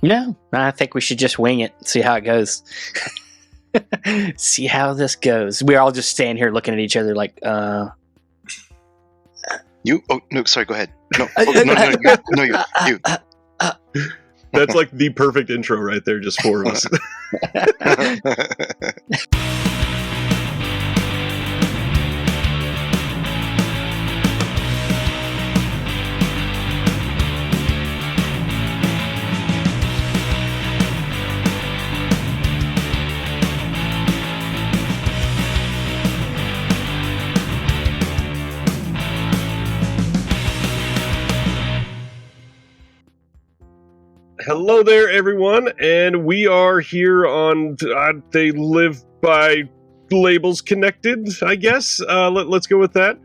No, I think we should just wing it, see how it goes. See how this goes. We're all just standing here looking at each other like, You? Oh, no, sorry, go ahead. No, you. That's like the perfect intro right there, just four of us. Hello there, everyone, and we are here on They Live by Labels Connected, I guess. Let's go with that.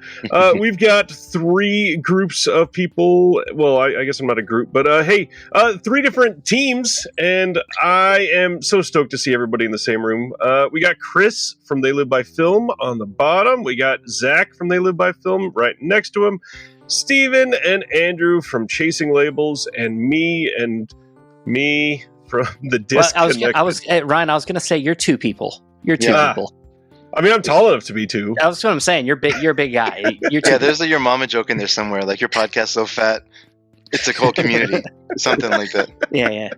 We've got three groups of people. Well, I guess I'm not a group, but three different teams, and I am so stoked to see everybody in the same room. We got Chris from They Live by Film on the bottom. We got Zach from They Live by Film right next to him. Steven and Andrew from Chasing Labels, and me from the Disconnected. Ryan, I was going to say you're two people. You're two people. I mean, I'm tall enough to be two. That's what I'm saying. You're big. You're a big guy. You're two. Yeah, there's your mama joke in there somewhere. Like, your podcast's so fat, it's a whole community. Something like that. Yeah.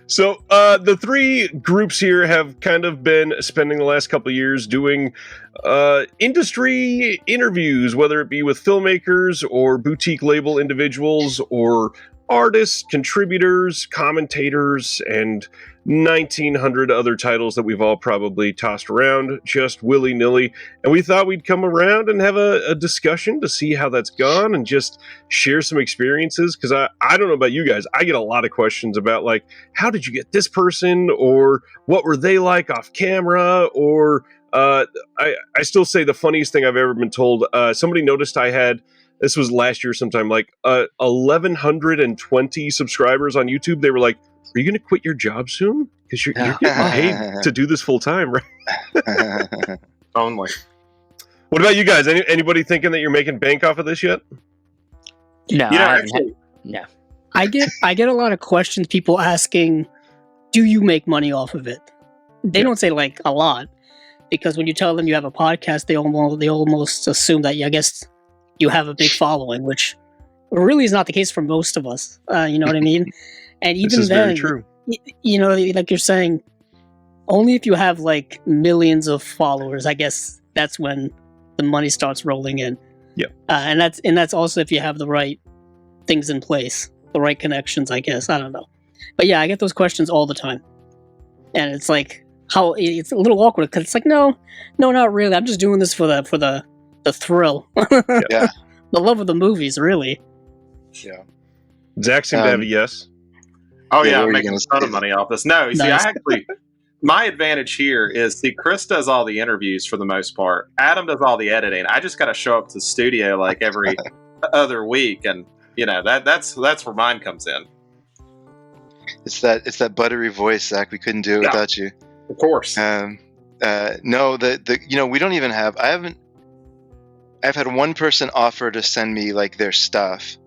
So the three groups here have kind of been spending the last couple of years doing industry interviews, whether it be with filmmakers or boutique label individuals or artists, contributors, commentators, and 1,900 other titles that we've all probably tossed around just willy-nilly. And we thought we'd come around and have a discussion to see how that's gone and just share some experiences. Because I don't know about you guys, I get a lot of questions about, like, how did you get this person? Or what were they like off camera? Or I still say the funniest thing I've ever been told. Somebody noticed I had, this was last year sometime, like 1,120 subscribers on YouTube. They were like, are you going to quit your job soon? Because you're getting paid to do this full time, right? Only. What about you guys? Anybody thinking that you're making bank off of this yet? No, no. I get a lot of questions, people asking, do you make money off of it? They don't say like a lot, because when you tell them you have a podcast, they almost assume that, I guess, you have a big following, which really is not the case for most of us. You know what I mean? And even then, very true. You know, like you're saying, only if you have like millions of followers, I guess that's when the money starts rolling in. Yeah. And that's also if you have the right things in place, the right connections, I guess. I don't know. But yeah, I get those questions all the time. And it's like, it's a little awkward because it's like, no, not really. I'm just doing this for the thrill. Yeah. The love of the movies, really. Yeah. Zach seemed to have a yes. Oh yeah, I'm making a ton of money off this. No, see, I actually, my advantage here is, Chris does all the interviews for the most part. Adam does all the editing. I just got to show up to the studio like every other week, and that's where mine comes in. It's that buttery voice, Zach. We couldn't do it without you. Of course. No, we don't even have. I've had one person offer to send me like their stuff,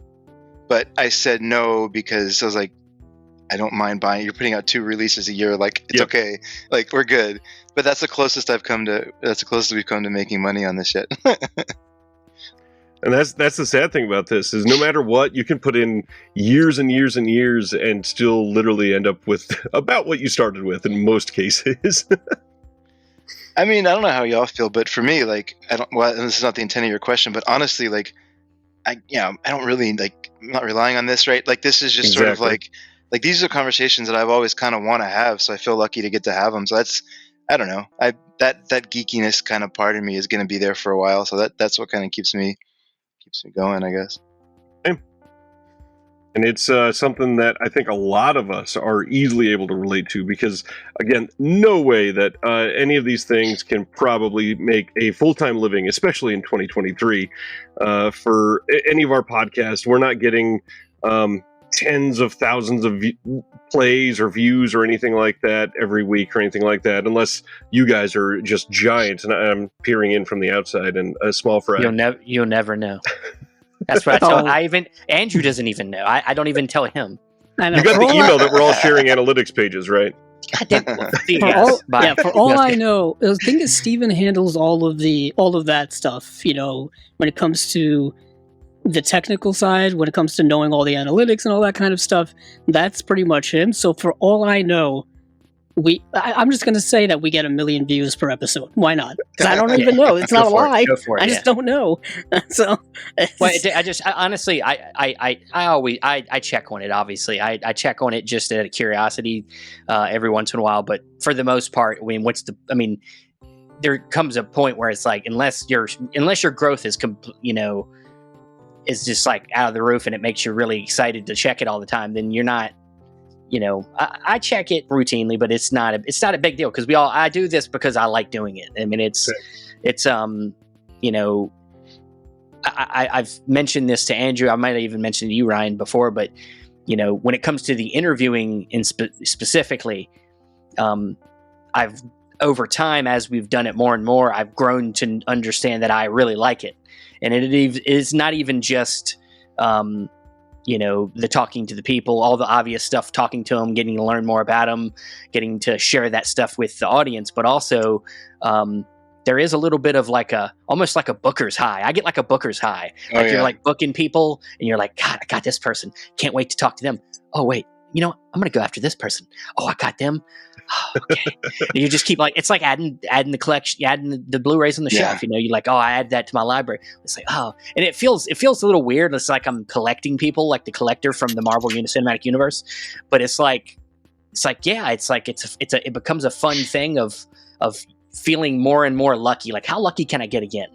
but I said no because I was like, I don't mind buying. You're putting out 2 releases a year. Like, it's okay. Like, we're good. But that's the closest we've come to making money on this shit. And that's the sad thing about this is no matter what, you can put in years and years and years and still literally end up with about what you started with in most cases. I mean, I don't know how y'all feel, but for me, like, this is not the intent of your question, but honestly, like, I don't really, like, I'm not relying on this, right? Like, this is just sort of like these are conversations that I've always kind of want to have, so I feel lucky to get to have them. So I don't know. That geekiness kind of part of me is going to be there for a while, so that's what kind of keeps me going, I guess. And it's something that I think a lot of us are easily able to relate to because, again, no way that any of these things can probably make a full-time living, especially in 2023. For any of our podcasts, we're not getting tens of thousands of plays or views or anything like that every week or anything like that, unless you guys are just giant and I'm peering in from the outside and a small fry. You'll never know. That's what I tell. Andrew doesn't even know. I don't even tell him. I know. You got For the all email that we're all sharing analytics pages, right? For all I know, the thing is, Steven handles all of that stuff. When it comes to the technical side, when it comes to knowing all the analytics and all that kind of stuff, that's pretty much him. So for all I know, I'm just going to say that we get 1 million views per episode. Why not? Because I don't even know. It's not a lie. I just don't know. So, honestly, I always check on it. Obviously, I check on it just out of curiosity every once in a while. But for the most part, there comes a point where it's like, unless your growth is is just like out of the roof and it makes you really excited to check it all the time, then you're not. I check it routinely, but it's not a big deal because I do this because I like doing it. I mean, I've mentioned this to Andrew. I might have even mentioned to you, Ryan, before, but when it comes to the interviewing specifically, I've over time, as we've done it more and more, I've grown to understand that I really like it. And it is not even just, the talking to the people, all the obvious stuff, talking to them, getting to learn more about them, getting to share that stuff with the audience, but also there is a little bit of almost like a booker's high. I get like a booker's high. You're like booking people and you're like, God, I got this person. Can't wait to talk to them. Oh, wait, I'm going to go after this person. Oh, I got them. Oh, okay. You just keep it's like adding the collection, adding the Blu-rays on the shelf. You're like, oh, I add that to my library. It's like, oh, and it feels a little weird. It's like I'm collecting people, like the collector from the Marvel Cinematic Universe. But it becomes a fun thing of feeling more and more lucky. Like, how lucky can I get again?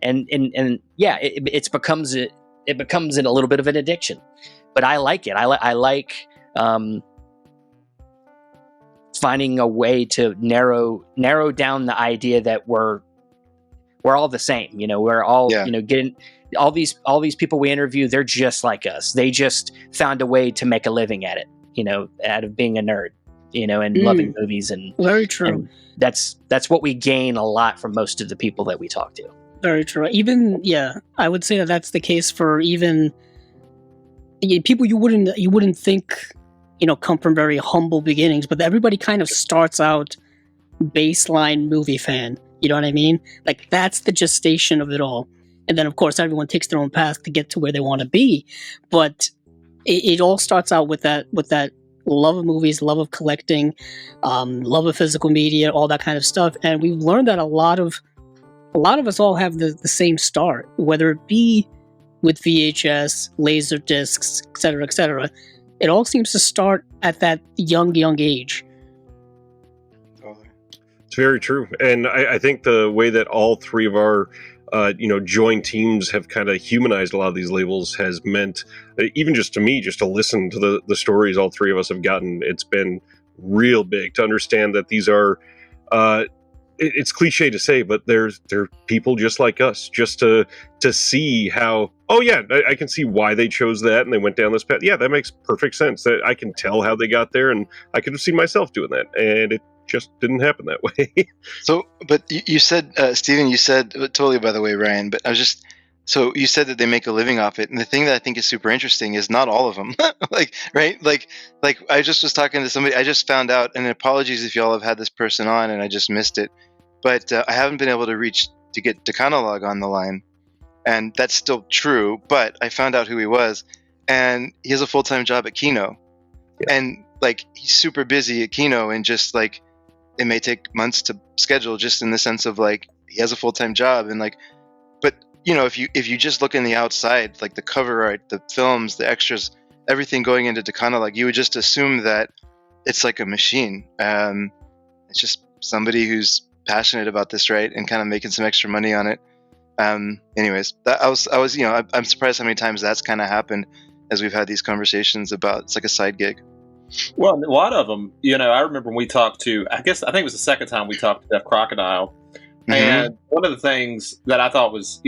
It becomes a little bit of an addiction. But I like it. I like. Finding a way to narrow down the idea that we're all the same. We're all getting all these people we interview. They're just like us. They just found a way to make a living at it. Out of being a nerd. And loving movies and very true. And that's what we gain a lot from most of the people that we talk to. Very true. Even I would say that's the case for even people you wouldn't think. Come from very humble beginnings, but everybody kind of starts out baseline movie fan. You know what I mean? Like, that's the gestation of it all. And then, of course, everyone takes their own path to get to where they want to be. But it all starts out with that love of movies, love of collecting, love of physical media, all that kind of stuff. And we've learned that a lot of us all have the same start, whether it be with VHS, laser discs, et cetera, et cetera. It all seems to start at that young age. It's very true. And I think the way that all three of our joined teams have kind of humanized a lot of these labels has meant, even just to me, just to listen to the stories all three of us have gotten, it's been real big to understand that these are, it's cliche to say, but they're people just like us, just to see how, oh yeah, I can see why they chose that and they went down this path. Yeah, that makes perfect sense. That I can tell how they got there, and I could have seen myself doing that, and it just didn't happen that way. So, but you said, Steven, you said, totally by the way, Ryan, but so you said that they make a living off it. And the thing that I think is super interesting is not all of them. Right? Like I just was talking to somebody, I just found out, and apologies if y'all have had this person on and I just missed it, but I haven't been able to get Decanologue on the line. And that's still true, but I found out who he was, and he has a full-time job at Kino. Yeah. And he's super busy at Kino, and just it may take months to schedule, just in the sense of he has a full-time job, and but if you just look in the outside, the cover art, the films, the extras, everything going into Decanologue, you would just assume that it's like a machine. It's just somebody who's passionate about this, right, and kind of making some extra money on it. Anyways, I was I'm surprised how many times that's kind of happened as we've had these conversations about it's like a side gig. Well, a lot of them, I remember when we talked to, I think it was the second time we talked to Deaf Crocodile. Mm-hmm. And one of the things that I thought was,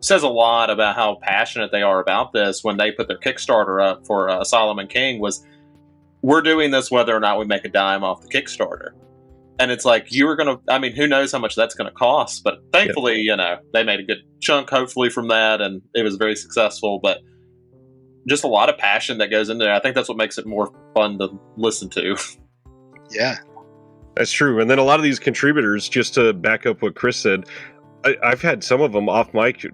says a lot about how passionate they are about this when they put their Kickstarter up for Solomon King was, we're doing this whether or not we make a dime off the Kickstarter. And it's like, who knows how much that's going to cost, but thankfully, they made a good chunk, hopefully, from that, and it was very successful. But just a lot of passion that goes into it. I think that's what makes it more fun to listen to. Yeah. That's true. And then a lot of these contributors, just to back up what Chris said, I've had some of them off mic,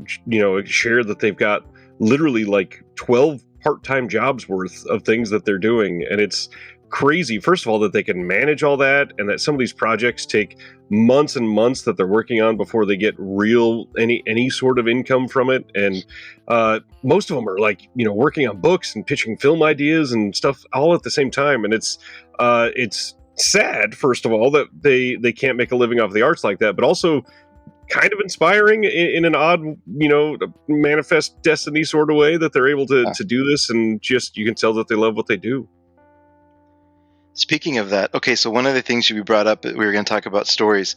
share that they've got literally like 12 part-time jobs worth of things that they're doing. And it's crazy, first of all, that they can manage all that, and that some of these projects take months and months that they're working on before they get any sort of income from it. And most of them are like, working on books and pitching film ideas and stuff all at the same time. And it's sad, first of all, that they can't make a living off the arts like that, but also kind of inspiring in an odd, manifest destiny sort of way that they're able to do this, and just you can tell that they love what they do. Speaking of that, okay, so one of the things you brought up, we were going to talk about stories.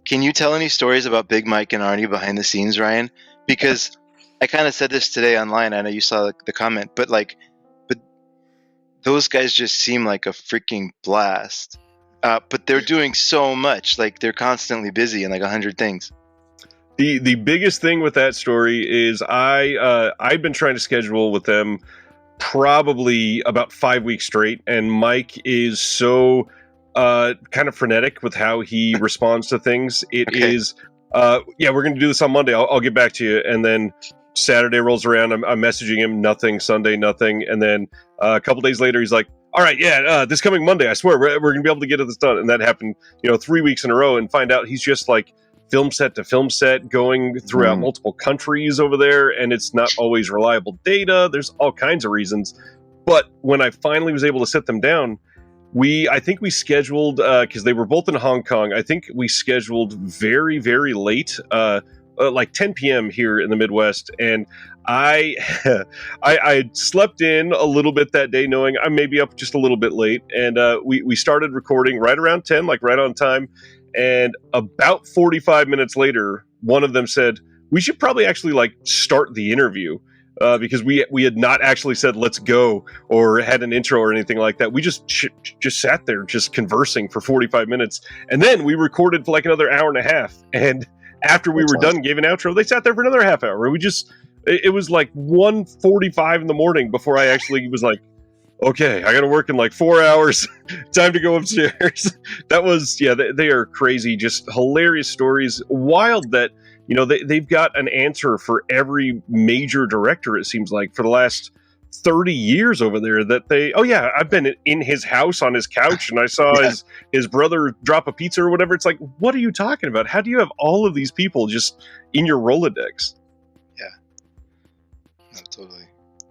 Can you tell any stories about Big Mike and Arnie behind the scenes, Ryan? Because I kind of said this today online. I know you saw the comment, but those guys just seem like a freaking blast. But they're doing so much. Like, they're constantly busy and like 100 things. The biggest thing with that story is I've been trying to schedule with them probably about 5 weeks straight, and Mike is so kind of frenetic with how he responds to things. It is, we're going to do this on Monday. I'll get back to you. And then Saturday rolls around. I'm messaging him, nothing. Sunday, nothing. And then a couple days later, he's like, all right, this coming Monday, I swear, we're going to be able to get this done. And that happened, 3 weeks in a row, and find out he's just like film set to film set, going throughout multiple countries over there, and it's not always reliable data. There's all kinds of reasons. But when I finally was able to sit them down, I think we scheduled, because they were both in Hong Kong, I think we scheduled very, very late, like 10 p.m. here in the Midwest, and I slept in a little bit that day, knowing I may be up just a little bit late, and we started recording right around 10, like right on time. And about 45 minutes later, one of them said, we should probably actually like start the interview, because we had not actually said let's go or had an intro or anything like that. We just sat there just conversing for 45 minutes, and then we recorded for like another hour and a half. And after we were done, gave an outro, they sat there for another half hour. It was like 1:45 in the morning before I actually was like, okay, I got to work in like 4 hours. Time to go upstairs. That was, they are crazy, just hilarious stories. Wild that, they've got an answer for every major director, it seems like, for the last 30 years over there, that I've been in his house on his couch, and I saw his brother drop a pizza or whatever. It's like, what are you talking about? How do you have all of these people just in your Rolodex? Yeah. No, totally.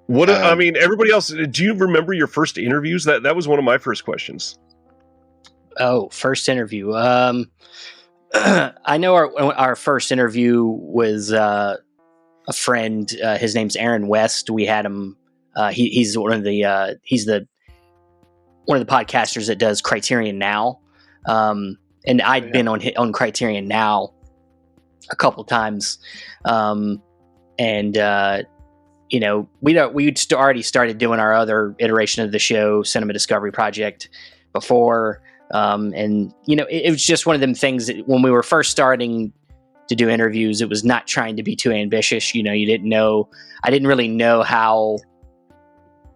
What I mean, everybody else, do you remember your first interviews? That was one of my first questions. Oh, first interview. I know our first interview was a friend. His name's Aaron West. We had him. He's one of the podcasters that does Criterion Now. And I'd been on Criterion Now a couple times. We'd already started doing our other iteration of the show, Cinema Discovery Project, before. It was just one of them things that when we were first starting to do interviews, it was not trying to be too ambitious. I didn't really know how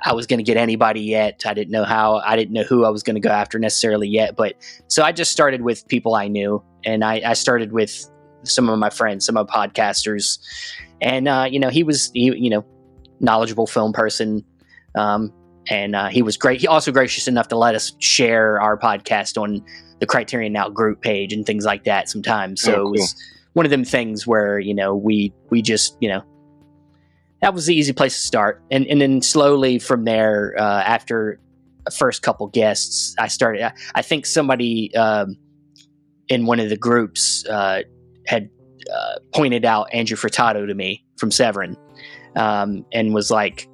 I was going to get anybody yet. I didn't know who I was going to go after necessarily yet. But so I just started with people I knew, and I started with some of my friends, some of my podcasters, and he was knowledgeable film person, and he was great. He also gracious enough to let us share our podcast on the Criterion Now group page and things like that sometimes. So It was one of them things where we just that was the easy place to start, and then slowly from there, after the first couple guests, I started. I think somebody in one of the groups had pointed out Andrew Furtado to me from Severin. And was like,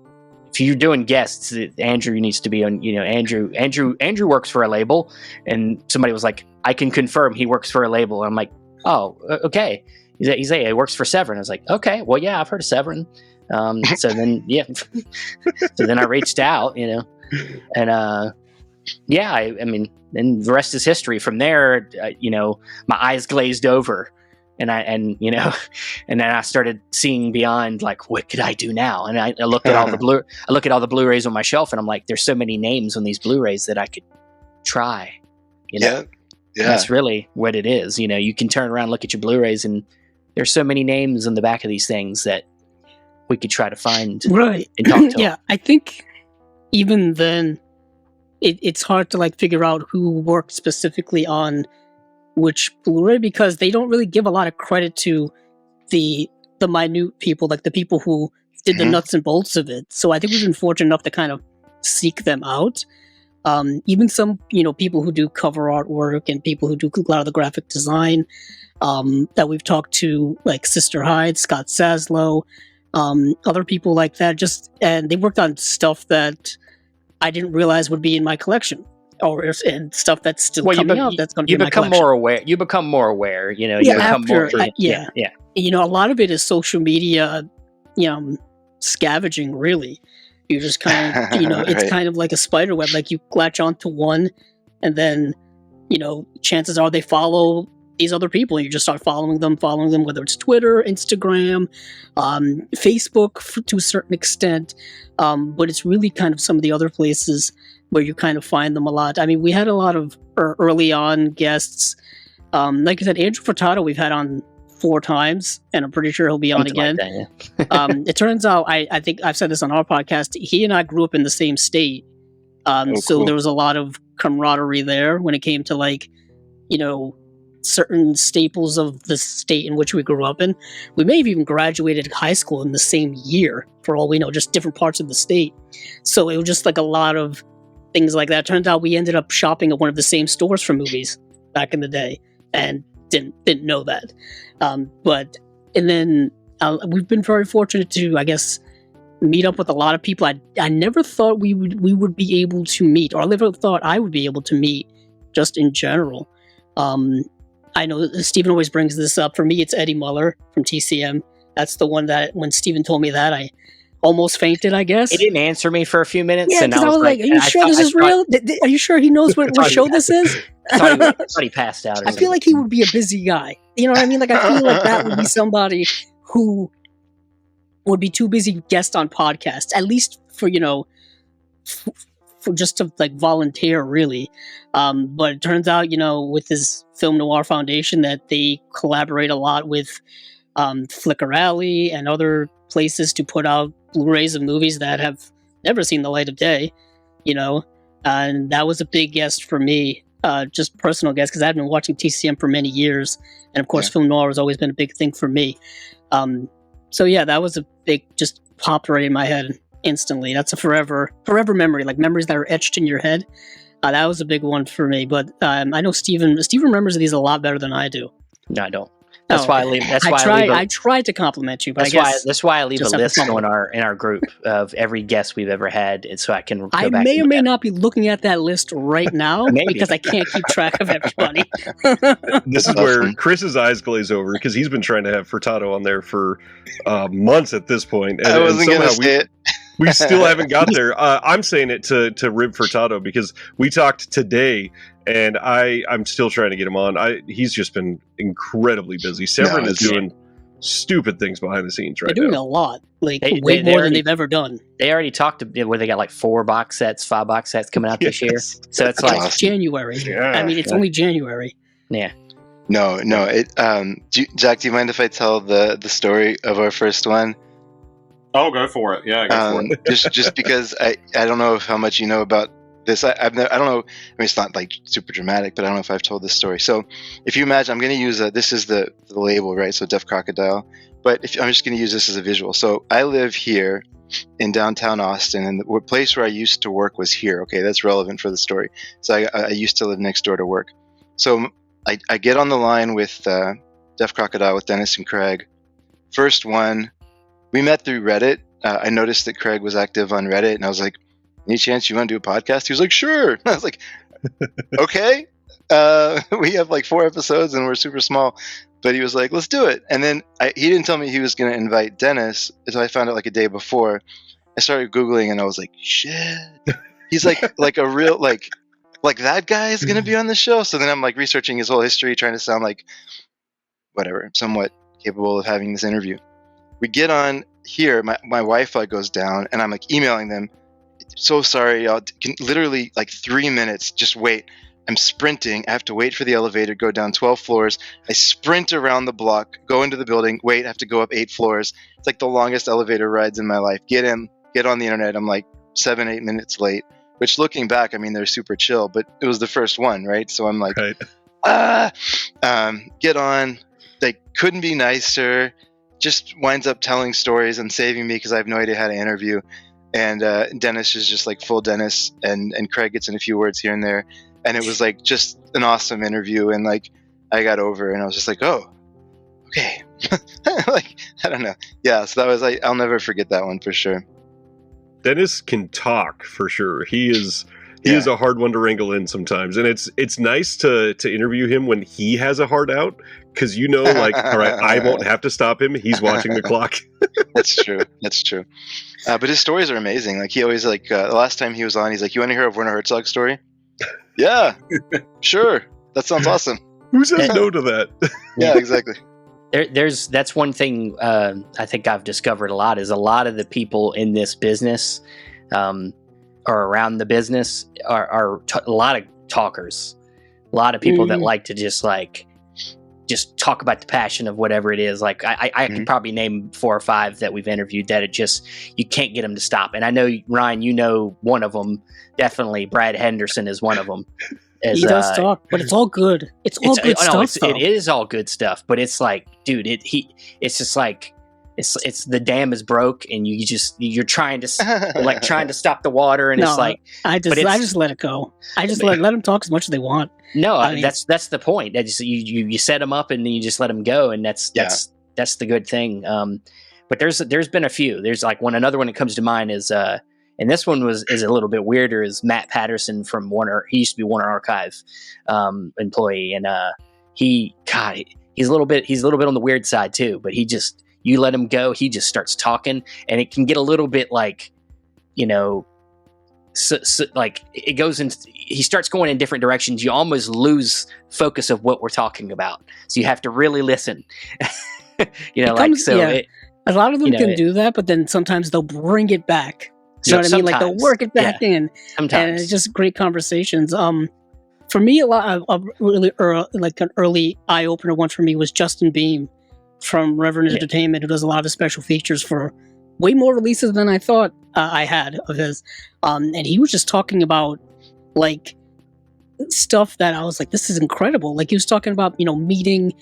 if you're doing guests, Andrew needs to be on, Andrew works for a label. And somebody was like, I can confirm he works for a label. And I'm like, oh, okay. He's like, he works for Severin. I was like, okay, well, yeah, I've heard of Severin. So then, so then I reached out, and I mean, then the rest is history. From there, my eyes glazed over and you know, and then I started seeing beyond, like, what could I do now? And I looked at all the Blu-rays on my shelf, and I'm like, there's so many names on these Blu-rays that I could try, you know. Yeah. And that's really what it is. You know, you can turn around, look at your Blu-rays, and there's so many names on the back of these things that we could try to find right and talk to. Yeah, I think even then it's hard to like figure out who worked specifically on which Blu-ray, because they don't really give a lot of credit to the minute people, like the people who did the nuts and bolts of it. So I think we've been fortunate enough to kind of seek them out. Even some, you know, people who do cover artwork and people who do a lot of the graphic design that we've talked to, like Sister Hyde, Scott Saslow, other people like that. And they worked on stuff that I didn't realize would be in my collection, and stuff that's still coming out. That's going to be in my collection. You become more aware. You know, yeah, you become after, more. Yeah. You know, a lot of it is social media, you know, scavenging. Really, you just kind of, you know, it's Right. kind of like a spider web. Like you latch onto one, and then, you know, chances are they follow these other people, and you just start following them, whether it's Twitter, Instagram, Facebook to a certain extent. But it's really kind of some of the other places where you kind of find them a lot. I mean, we had a lot of early on guests. Like I said, Andrew Furtado we've had on 4 times, and I'm pretty sure he'll be on again. Like that, yeah. It turns out, I think I've said this on our podcast, he and I grew up in the same state. So cool. there was a lot of camaraderie there when it came to, like, you know, certain staples of the state in which we grew up in. We may have even graduated high school in the same year, for all we know, just different parts of the state. So it was just like a lot of things like that. Turns out we ended up shopping at one of the same stores for movies back in the day, and didn't know that. And then we've been very fortunate to, I guess, meet up with a lot of people I never thought we would be able to meet, or I never thought I would be able to meet, just in general. I know Stephen always brings this up. For me, it's Eddie Muller from TCM. That's the one that when Stephen told me that, I almost fainted, I guess. He didn't answer me for a few minutes. Yeah, and because I was like, are you sure this is real? Are you sure he knows what show this is? I thought he passed out. I feel like he would be a busy guy. You know what I mean? Like, I feel like that would be somebody who would be too busy guest on podcasts, at least for, you know, for just to like volunteer, really. But it turns out, you know, with this Film Noir Foundation, that they collaborate a lot with Flickr Alley and other places to put out Blu-rays of movies that have never seen the light of day, you know. And that was a big guest for me, just personal guest, because I've been watching TCM for many years, and of course Film Noir has always been a big thing for me. So yeah, that was a big, just popped right in my head instantly. That's a forever memory, like memories that are etched in your head. That was a big one for me. But I know Stephen remembers these a lot better than I do. No, I don't. That's why I leave. I tried to compliment you, but that's why I leave a list in our group of every guest we've ever had, and so I can go back. I may or may not be looking at that list right now because I can't keep track of everybody. This is where Chris's eyes glaze over, because he's been trying to have Furtado on there for months at this point, and, I wasn't going to say it. We still haven't got there. I'm saying it to Rib Furtado, because we talked today, and I'm still trying to get him on. He's just been incredibly busy. Severin is doing stupid things behind the scenes right now. They're doing a lot, like way more than they've ever done. They already talked where they got like 5 box sets coming out this year. So it's like awesome. January. Yeah. I mean, it's only January. Yeah. No. Jack, do you mind if I tell the story of our first one? Oh, go for it. Yeah, go for it. just because I don't know how much you know about this. I don't know. I mean, it's not like super dramatic, but I don't know if I've told this story. So if you imagine, I'm going to use this is the label, right? So Deaf Crocodile. But I'm just going to use this as a visual. So I live here in downtown Austin, and the place where I used to work was here. Okay, that's relevant for the story. So I used to live next door to work. So I get on the line with Deaf Crocodile with Dennis and Craig. First one, we met through Reddit. I noticed that Craig was active on Reddit, and I was like, any chance you want to do a podcast? He was like, sure. And I was like, okay. We have like 4 episodes and we're super small. But he was like, let's do it. And then he didn't tell me he was going to invite Dennis. So I found out like a day before. I started Googling and I was like, shit. He's like a real, like that guy is going to be on the show. So then I'm like researching his whole history, trying to sound like whatever, somewhat capable of having this interview. We get on here, my Wi-Fi goes down, and I'm like emailing them. So sorry, y'all. Literally like 3 minutes. Just wait. I'm sprinting. I have to wait for the elevator, go down 12 floors. I sprint around the block, go into the building, wait, I have to go up 8 floors. It's like the longest elevator rides in my life. Get in, get on the internet. I'm like 7-8 minutes late, which looking back, I mean, they're super chill, but it was the first one, right? So I'm like, get on. They couldn't be nicer. Just winds up telling stories and saving me because I have no idea how to interview. And Dennis is just like full Dennis, and Craig gets in a few words here and there. And it was like just an awesome interview, and like I got over, and I was just like, oh, okay. Like, I don't know. Yeah, so that was like, I'll never forget that one for sure. Dennis can talk for sure. He is a hard one to wrangle in sometimes, and it's nice to interview him when he has a heart out, because like, all right, I won't have to stop him. He's watching the clock. That's true. But his stories are amazing. Like he always the last time he was on, he's like, "You want to hear a Werner Herzog story?" Yeah, sure. That sounds awesome. Who says no to that? Yeah, exactly. That's one thing I think I've discovered a lot is a lot of the people in this business or around the business are a lot of talkers, a lot of people that like to just talk about the passion of whatever it is. Like I could probably name 4 or 5 that we've interviewed that you can't get them to stop. And I know, Ryan, one of them, definitely Brad Henderson is one of them. He does talk, but it's all good. It's all good stuff. It is all good stuff, but it's like, dude, it's just like, it's the dam is broke, and you're trying to stop the water, and it's like, I just let it go. I just let them talk as much as they want. No, I mean, that's the point. You set them up, and then you just let them go, and that's the good thing. But there's been a few. There's like another one that comes to mind is and this one is a little bit weirder, is Matt Patterson from Warner. He used to be Warner Archive employee, and he's a little bit on the weird side too. But you let him go, he just starts talking, and it can get a little bit like, like it goes in. He starts going in different directions. You almost lose focus of what we're talking about, so you have to really listen. A lot of them can do that, but then sometimes they'll bring it back. You know what I mean? Like they'll work it back in, and it's just great conversations. For me, a lot of really like an early eye opener one for me was Justin Beam from Reverend Entertainment, who does a lot of special features for way more releases than I thought I had of his. And he was just talking about like stuff that I was like, this is incredible. Like he was talking about meeting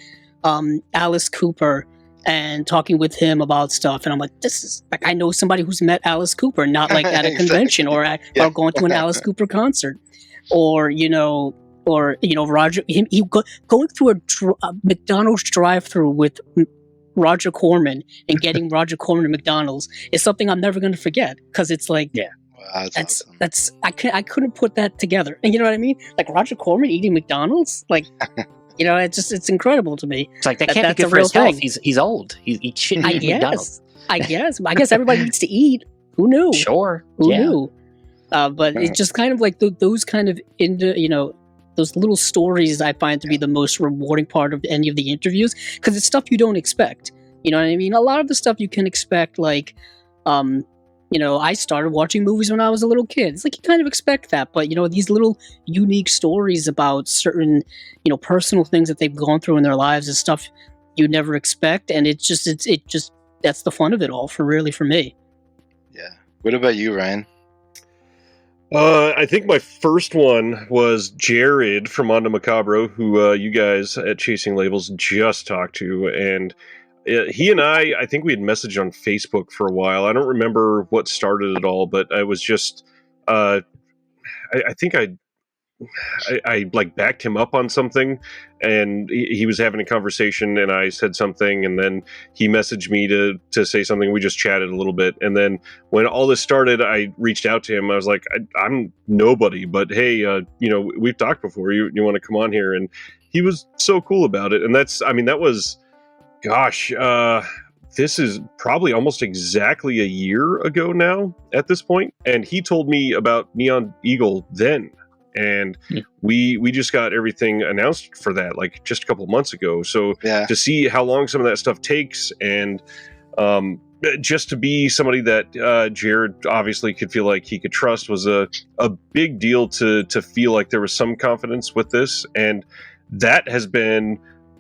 Alice Cooper and talking with him about stuff, and I'm like, this is like, I know somebody who's met Alice Cooper, not like at a convention or going to an Alice Cooper concert, or Roger, going through a McDonald's drive-through with Roger Corman and getting Roger Corman to McDonald's is something I'm never going to forget, because it's like, wow, that's awesome. I couldn't put that together, and you know what I mean? Like Roger Corman eating McDonald's, like. It's incredible to me. It's like that can't be good for his health. He's old. He shouldn't eat McDonald's. I guess everybody needs to eat. Who knew? Sure. Who knew? But it's just kind of like those kind of those little stories I find to be the most rewarding part of any of the interviews, because it's stuff you don't expect. You know what I mean? A lot of the stuff you can expect, like, I started watching movies when I was a little kid. It's like you kind of expect that, but these little unique stories about certain, personal things that they've gone through in their lives is stuff you never expect, and it just that's the fun of it all for me. Yeah. What about you, Ryan? I think my first one was Jared from Mondo Macabro, who you guys at Chasing Labels just talked to, and he and I think we had messaged on Facebook for a while. I don't remember what started it all, but I was just, I think I like backed him up on something, and he was having a conversation, and I said something, and then he messaged me to say something. We just chatted a little bit, and then when all this started, I reached out to him. I was like, I'm nobody, but hey, we've talked before. You want to come on here? And he was so cool about it. And that was. Gosh, this is probably almost exactly a year ago now at this point. And he told me about Neon Eagle then. and we just got everything announced for that like just a couple of months ago. So to see how long some of that stuff takes, and just to be somebody that Jared obviously could feel like he could trust was a big deal to feel like there was some confidence with this. And that has been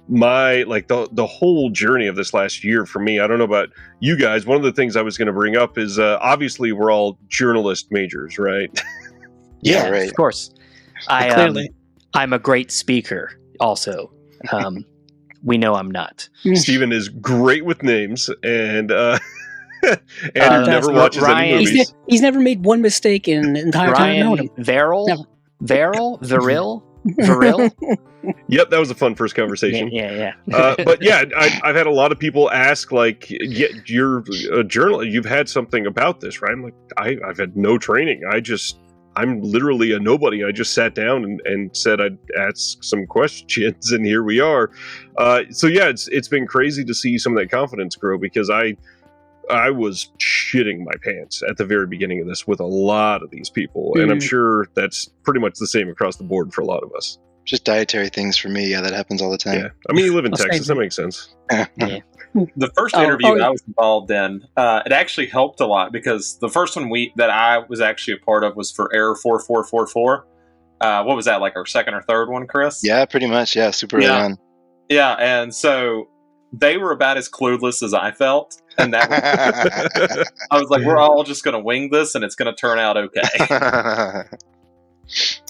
my like the whole journey of this last year for me. I don't know about you guys. One of the things I was going to bring up is obviously we're all journalist majors, right? Yeah, right. Of course. I'm a great speaker also. We know I'm not. Steven is great with names, and he never watches any movies. He's never made one mistake in the entire time I've known him. Viril. Yep, that was a fun first conversation. Yeah. But yeah, I've had a lot of people ask, like, you're a journalist, you've had something about this, right? I'm like, I've had no training. I'm literally a nobody. I just sat down and said I'd ask some questions, and here we are. So yeah, it's been crazy to see some of that confidence grow, because I was shitting my pants at the very beginning of this with a lot of these people, and I'm sure that's pretty much the same across the board for a lot of us. Just dietary things for me. Yeah, that happens all the time. Yeah, I mean, you live in Texas. That makes sense. Yeah. The first interview I was involved in, it actually helped a lot, because the first one that I was actually a part of was for Error 4444. What was that, like our second or third one, Chris? Yeah, pretty much. Yeah, super early on. Yeah, and so they were about as clueless as I felt, and that was, I was like, we're all just going to wing this, and it's going to turn out okay.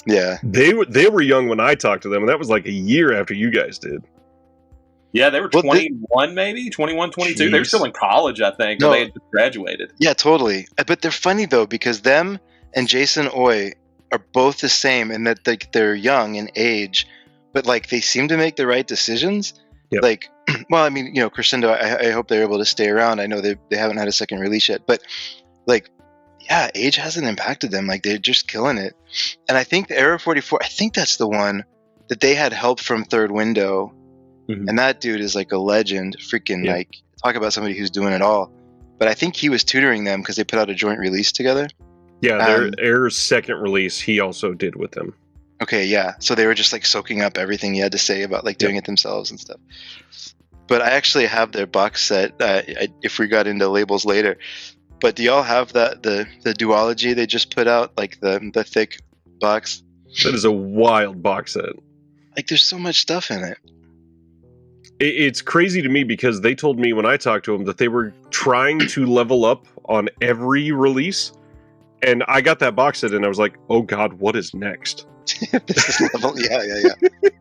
Yeah, they were young when I talked to them, and that was like a year after you guys did. Yeah, they were 21, maybe 21, 22. Geez. They were still in college, I think. No, they had just graduated. Yeah, totally. But they're funny though, because them and Jason Oy are both the same in that they're young in age, but like they seem to make the right decisions. Yep. Like, well, I mean, Crescendo, I hope they're able to stay around. I know they haven't had a second release yet, but like, yeah, age hasn't impacted them. Like, they're just killing it. And I think the Error 44, I think that's the one that they had help from Third Window. Mm-hmm. And that dude is like a legend. Freaking like, talk about somebody who's doing it all. But I think he was tutoring them because they put out a joint release together. Yeah, their Error's second release, he also did with them. Okay, yeah. So they were just like soaking up everything he had to say about like doing it themselves and stuff. But I actually have their box set if we got into labels later. But do y'all have the duology they just put out, like the thick box? That is a wild box set. Like, there's so much stuff in it. It's crazy to me, because they told me when I talked to them that they were trying to level up on every release. And I got that box set and I was like, oh God, what is next? This is level, yeah.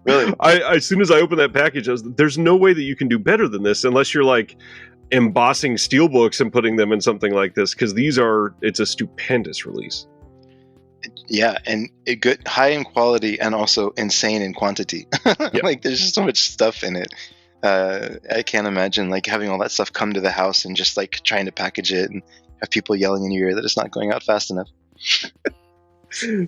Really? As soon as I opened that package, I was, there's no way that you can do better than this unless you're like embossing steelbooks and putting them in something like this, because it's a stupendous release. Yeah, and good, high in quality and also insane in quantity. Like, there's just so much stuff in it. I can't imagine like having all that stuff come to the house and just like trying to package it and have people yelling in your ear that it's not going out fast enough.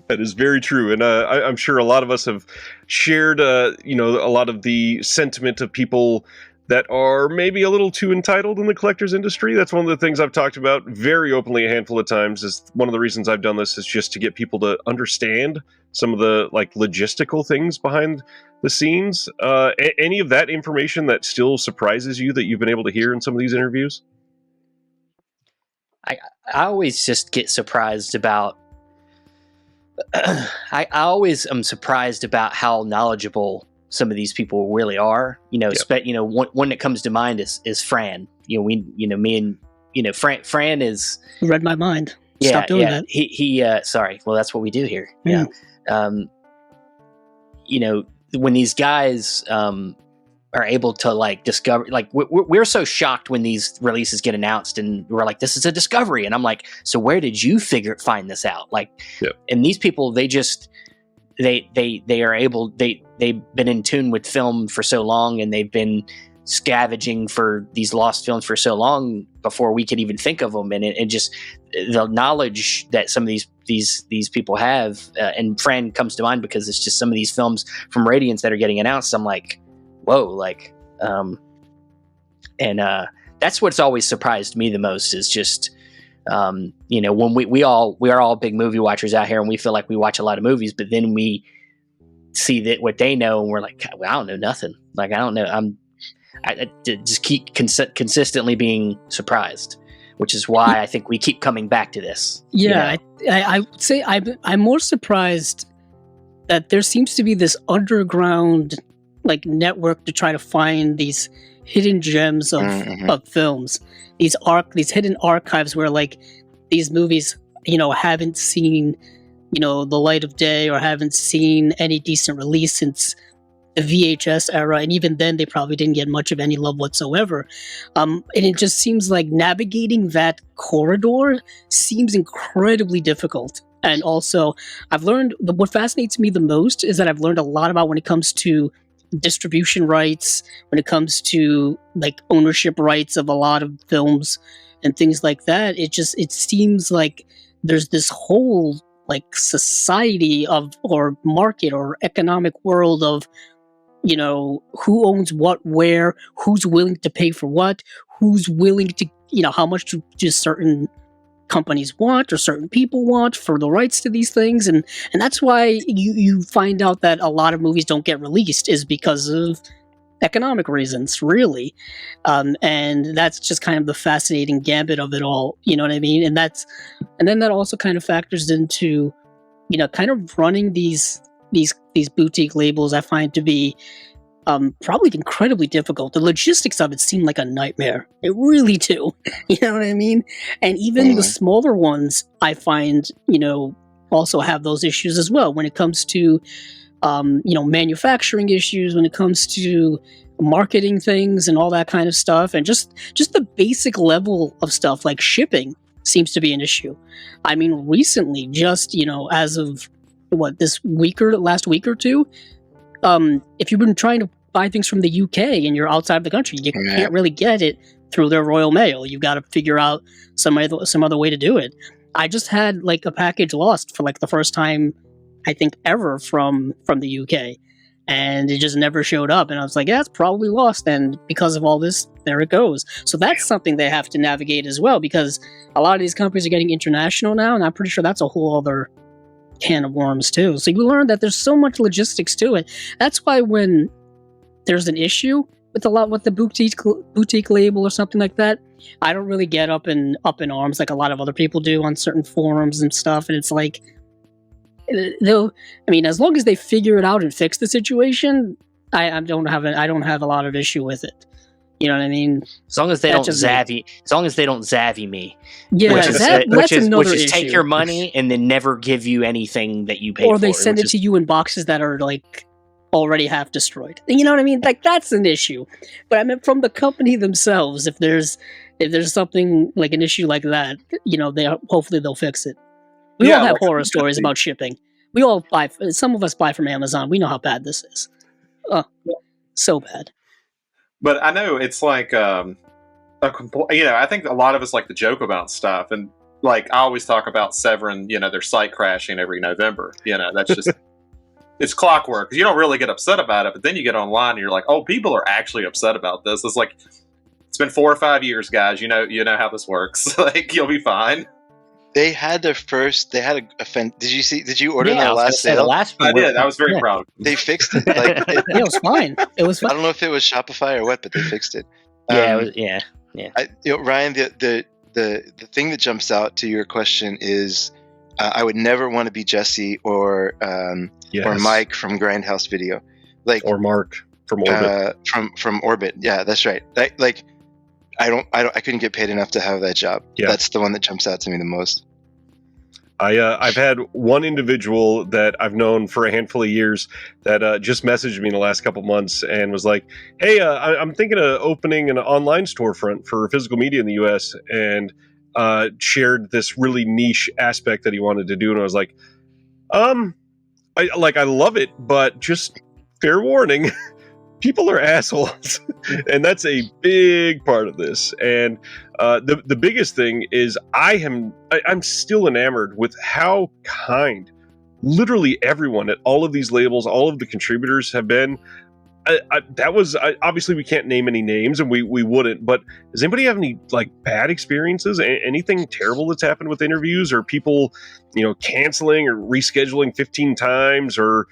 That is very true, and I'm sure a lot of us have shared, a lot of the sentiment of people that are maybe a little too entitled in the collector's industry. That's one of the things I've talked about very openly a handful of times. Is one of the reasons I've done this is just to get people to understand some of the like logistical things behind the scenes. Any of that information that still surprises you that you've been able to hear in some of these interviews? I always just get surprised about. I always am surprised about how knowledgeable some of these people really are. One that comes to mind is Fran. Me and Fran is read my mind. Stop doing that. He sorry. Well, that's what we do here. Yeah. When these guys are able to like discover, like we're so shocked when these releases get announced and we're like, this is a discovery. And I'm like, so where did you find this out? Like, and these people, they are able, they've been in tune with film for so long, and they've been scavenging for these lost films for so long before we could even think of them. And it just, the knowledge that some of these people have, and Fran comes to mind because it's just some of these films from Radiance that are getting announced. I'm like, whoa, like, and that's what's always surprised me the most is just When we are all big movie watchers out here, and we feel like we watch a lot of movies, but then we see that what they know, and we're like, well, I don't know nothing. Like, I don't know. I just keep consistently being surprised, which is why I think we keep coming back to this. Yeah, I would say I'm more surprised that there seems to be this underground like network to try to find these hidden gems of films, these hidden archives where like these movies, haven't seen, the light of day or haven't seen any decent release since the VHS era, and even then they probably didn't get much of any love whatsoever. And it just seems like navigating that corridor seems incredibly difficult. And also, I've learned what fascinates me the most is that I've learned a lot about when it comes to distribution rights, when it comes to like ownership rights of a lot of films and things like that. It seems like there's this whole like society or market or economic world of, who owns what, where, who's willing to pay for what, who's willing to, how much do certain companies want or certain people want for the rights to these things. And that's why you find out that a lot of movies don't get released is because of economic reasons, really. And that's just kind of the fascinating gambit of it all. You know what I mean? And then that also kind of factors into, kind of running these boutique labels. I find to be probably incredibly difficult. The logistics of it seem like a nightmare. It really do. You know what I mean? And even the smaller ones, I find, also have those issues as well when it comes to, manufacturing issues, when it comes to marketing things and all that kind of stuff. And just the basic level of stuff like shipping seems to be an issue. I mean, recently, just, as of last week or two, if you've been trying to buy things from the UK and you're outside of the country, you can't really get it through their Royal Mail. You've got to figure out some other way to do it. I just had like a package lost for like the first time, I think, ever from the UK, and it just never showed up. And I was like, yeah, it's probably lost. And because of all this, there it goes. So that's something they have to navigate as well, because a lot of these companies are getting international now, and I'm pretty sure that's a whole other can of worms too. So you learn that there's so much logistics to it. That's why when there's an issue with the boutique label or something like that, I don't really get up in arms like a lot of other people do on certain forums and stuff. And it's like, as long as they figure it out and fix the situation, I don't have a lot of issue with it. You know what I mean? As long as they don't zavvy me. Yeah, which is issue. Take your money and then never give you anything that you paid for. Or they send it to you in boxes that are like already half destroyed. You know what I mean? Like, that's an issue. But I mean, from the company themselves, if there's something like an issue like that, hopefully they'll fix it. We all have horror stories about shipping. We all some of us buy from Amazon. We know how bad this is. So bad. But I know it's like, I think a lot of us like to joke about stuff. And like, I always talk about Severin, their site crashing every November. That's just, it's clockwork. You don't really get upset about it. But then you get online and you're like, oh, people are actually upset about this. It's like, it's been 4 or 5 years, guys. You know how this works. Like, you'll be fine. They had a did you order that last sale? I did. I was very proud. They fixed it. Like, it was fine. It was fine. I don't know if it was Shopify or what, but they fixed it. Yeah. Ryan, the thing that jumps out to your question is, I would never want to be Jesse or Mike from Grindhouse Video, or Mark from Orbit. From Orbit. Yeah, that's right. I couldn't get paid enough to have that job. Yeah. That's the one that jumps out to me the most. I've had one individual that I've known for a handful of years that just messaged me in the last couple months and was like, hey, I'm thinking of opening an online storefront for physical media in the US, and shared this really niche aspect that he wanted to do. And I was like, I love it, but just fair warning, people are assholes. And that's a big part of this. And the biggest thing is I'm still enamored with how kind literally everyone at all of these labels, all of the contributors have been. that was obviously we can't name any names, and we wouldn't. But does anybody have any like bad experiences? Anything terrible that's happened with interviews, or people, canceling or rescheduling 15 times, or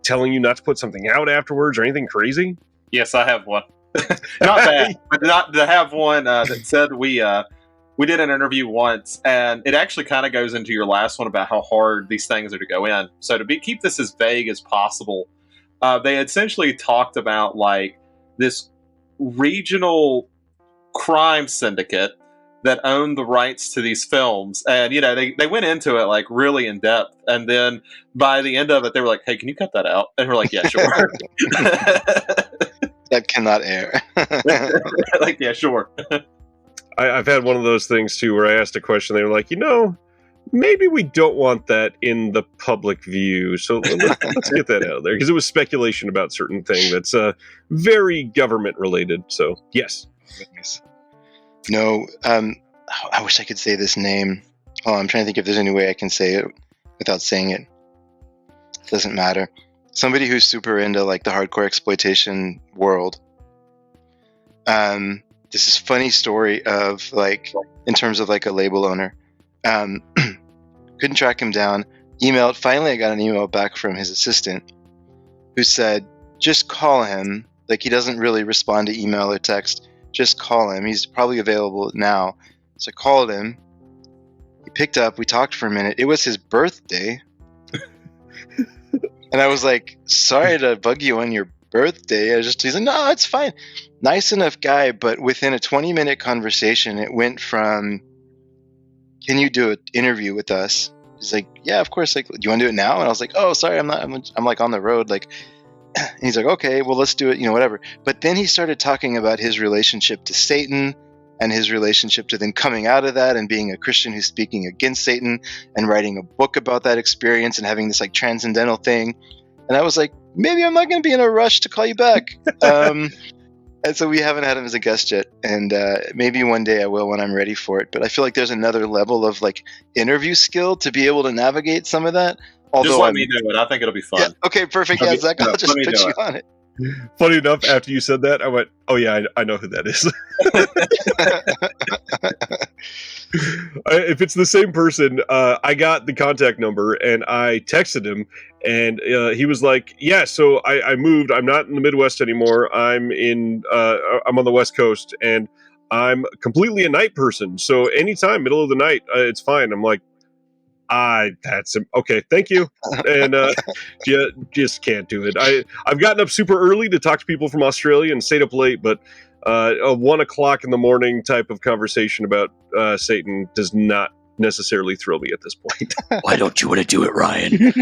telling you not to put something out afterwards, or anything crazy? Yes, I have one. Not bad, but not to have one that said we did an interview once, and it actually kind of goes into your last one about how hard these things are to go in. So to keep this as vague as possible, they essentially talked about like this regional crime syndicate that owned the rights to these films, and they went into it like really in depth, and then by the end of it, they were like, "Hey, can you cut that out?" And we're like, "Yeah, sure." That cannot air. Like, yeah, sure. I've had one of those things too, where I asked a question, they were like, maybe we don't want that in the public view, so let's get that out of there, because it was speculation about certain thing that's very government related. So yes. No, I wish I could say this name. Oh, I'm trying to think if there's any way I can say it without saying it. It doesn't matter. Somebody who's super into like the hardcore exploitation world. This is a funny story of like, in terms of like a label owner. Couldn't track him down. Emailed. Finally, I got an email back from his assistant who said, just call him. Like, he doesn't really respond to email or text. Just call him. He's probably available now. So I called him. He picked up. We talked for a minute. It was his birthday. And I was like, sorry to bug you on your birthday. He's like, no, it's fine. Nice enough guy, but within a 20-minute conversation, it went from, can you do an interview with us? He's like, yeah, of course. Like, do you want to do it now? And I was like, oh, sorry, I'm like on the road. Like, and he's like, okay, well, let's do it, whatever. But then he started talking about his relationship to Satan and his relationship to then coming out of that and being a Christian who's speaking against Satan and writing a book about that experience and having this like transcendental thing. And I was like, maybe I'm not going to be in a rush to call you back. And so we haven't had him as a guest yet. And maybe one day I will when I'm ready for it. But I feel like there's another level of like interview skill to be able to navigate some of that. Although just let me do it. I think it'll be fun. Yeah, okay, perfect. Yeah, Zach, I'll just put you on it. Funny enough, after you said that, I went, oh yeah, I know who that is. If it's the same person, I got the contact number and I texted him, and he was like, yeah, so I moved. I'm not in the Midwest anymore. I'm on the West Coast, and I'm completely a night person. So anytime, middle of the night, it's fine. I'm like, that's okay, thank you. And just can't do it. I've gotten up super early to talk to people from Australia and stayed up late, but a 1 o'clock in the morning type of conversation about Satan does not necessarily thrill me at this point. Why don't you want to do it, Ryan?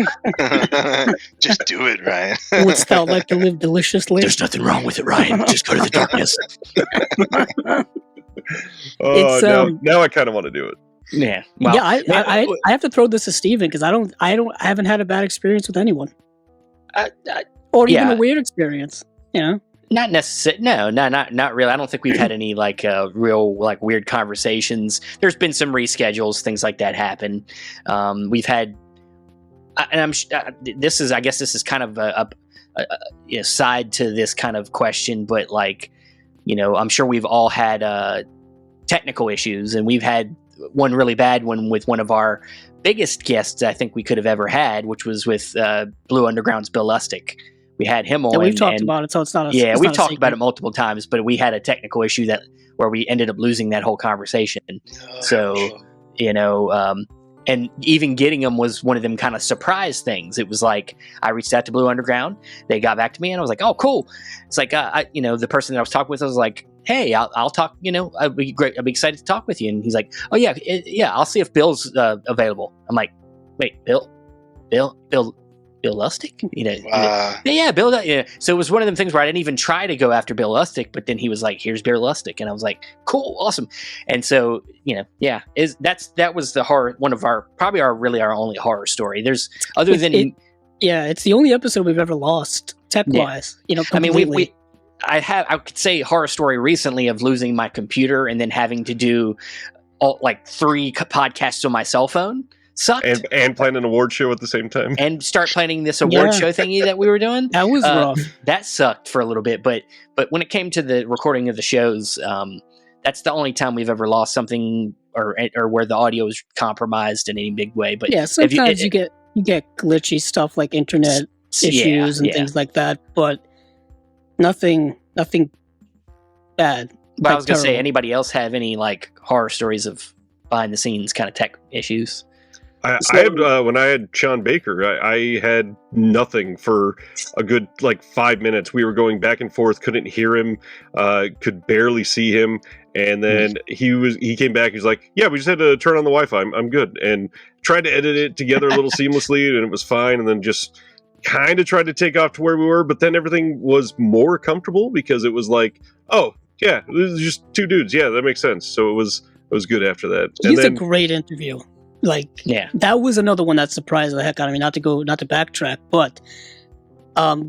Just do it, Ryan. Wouldst thou like to live deliciously? There's nothing wrong with it, Ryan. Just go to the darkness. Now I kind of want to do it. Yeah. Well, yeah, I have to throw this to Steven because I haven't had a bad experience with anyone, or even a weird experience. Not necessarily. No, not really. I don't think we've had any like real like weird conversations. There's been some reschedules, things like that happen. We've had, and this is kind of a side to this kind of question, but like, I'm sure we've all had technical issues, and we've had one really bad one with one of our biggest guests I think we could have ever had, which was with Blue Underground's Bill Lustig. We had him on. Yeah, we've talked about it, so it's not a yeah. We've talked about it multiple times, but we had a technical issue where we ended up losing that whole conversation. So and even getting him was one of them kind of surprise things. It was like I reached out to Blue Underground, they got back to me, and I was like, "Oh, cool." It's like the person that I was talking with, I was like, "Hey, I'll talk. I'd be great. I'd be excited to talk with you." And he's like, "Oh yeah, I'll see if Bill's available." I'm like, "Wait, Bill Lustig?" Yeah, Bill. Yeah. So it was one of them things where I didn't even try to go after Bill Lustig, but then he was like, "Here's Bill Lustig," and I was like, "Cool, awesome." And so that was the horror. One of our only horror story. There's other than it's the only episode we've ever lost tech wise. Completely. I could say horror story recently of losing my computer and then having to do 3 podcasts on my cell phone. sucked. And plan an award show at the same time. And start planning this award show thingy that we were doing. That was rough. That sucked for a little bit, but when it came to the recording of the shows, that's the only time we've ever lost something or where the audio is compromised in any big way. But yeah, sometimes you get glitchy stuff like internet issues and things like that, but nothing bad. But I was gonna say, anybody else have any like horror stories of behind the scenes kind of tech issues? I had when I had Sean Baker, I had nothing for a good 5 minutes. We were going back and forth, couldn't hear him, could barely see him, and then he came back. He's like, "Yeah, we just had to turn on the Wi-Fi. I'm good," and tried to edit it together a little seamlessly, and it was fine. And then just kind of tried to take off to where we were, but then everything was more comfortable because it was like, "Oh yeah, this is just two dudes. Yeah, that makes sense." So it was good after that. He's a great interview. That was another one that surprised the heck out of me. Not to backtrack, but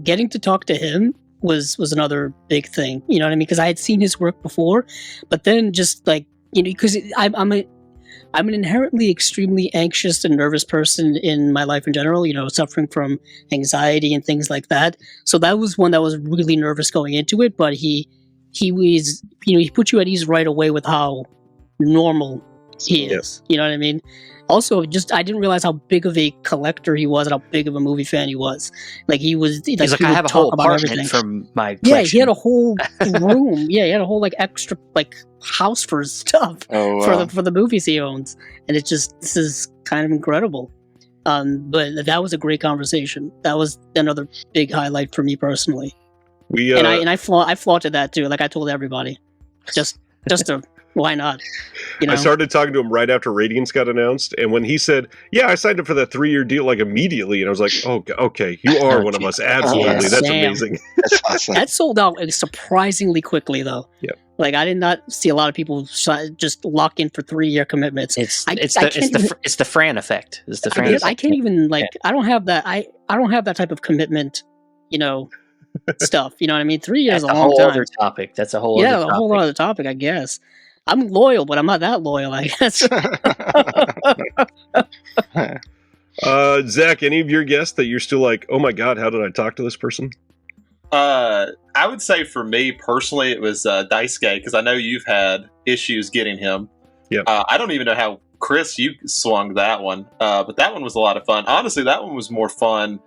getting to talk to him was another big thing. You know what I mean? Because I had seen his work before, but then just because I'm an inherently extremely anxious and nervous person in my life in general. Suffering from anxiety and things like that. So that was one that was really nervous going into it. But he was, he put you at ease right away with how normal he is. You know what I mean? Also, I didn't realize how big of a collector he was and how big of a movie fan he was. He's like, I have a whole apartment from my collection. Yeah, he had a whole room. Yeah, he had a whole extra house for his stuff for the movies he owns. And this is kind of incredible. But that was a great conversation. That was another big highlight for me personally. I flaunted that too. I told everybody, just to. Why not? I started talking to him right after Radiance got announced, and when he said, "Yeah, I signed up for that 3-year deal," immediately, and I was like, "Oh, okay, you are one of us, absolutely. That's amazing." That's awesome. That sold out surprisingly quickly, though. Yeah, I did not see a lot of people just lock in for 3-year commitments. It's the Fran effect. It's the Fran effect. I can't even I don't have that. I don't have that type of commitment. Stuff. You know what I mean? 3 years is a long time. Other topic. That's a whole other topic. Yeah, a whole other topic, I guess. I'm loyal, but I'm not that loyal, I guess. Zach, any of your guests that you're still like, oh my God, how did I talk to this person? I would say for me personally, it was Daisuke, because I know you've had issues getting him. Yeah. I don't even know how, Chris, you swung that one, but that one was a lot of fun. Honestly, that one was more fun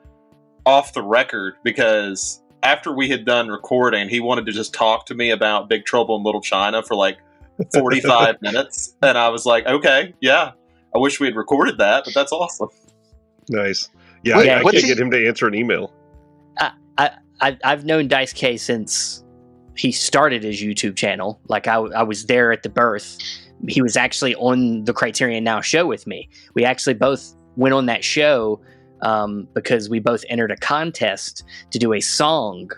off the record, because after we had done recording, he wanted to just talk to me about Big Trouble in Little China for 45 minutes, and I was like, okay, yeah, I wish we had recorded that, but that's awesome. Nice. Yeah, I can't get him to answer an email. I've known Daisuke since he started his YouTube channel. I was there at the birth. He was actually on the Criterion Now show with me. We actually both went on that show because we both entered a contest to do a song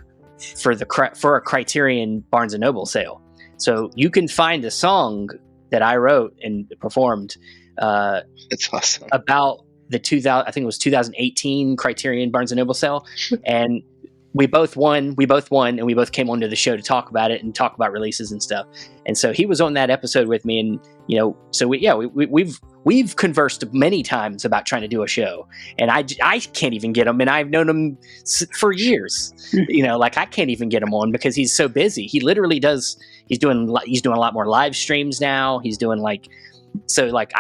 for a Criterion Barnes & Noble sale. So you can find the song that I wrote and performed. It's awesome. About the 2018 Criterion Barnes & Noble sale, and we both won, and we both came onto the show to talk about it and talk about releases and stuff. And so he was on that episode with me, and so we've conversed many times about trying to do a show, and I can't even get him, and I've known him for years. I can't even get him on because he's so busy. He literally does. He's doing a lot more live streams now. He's doing I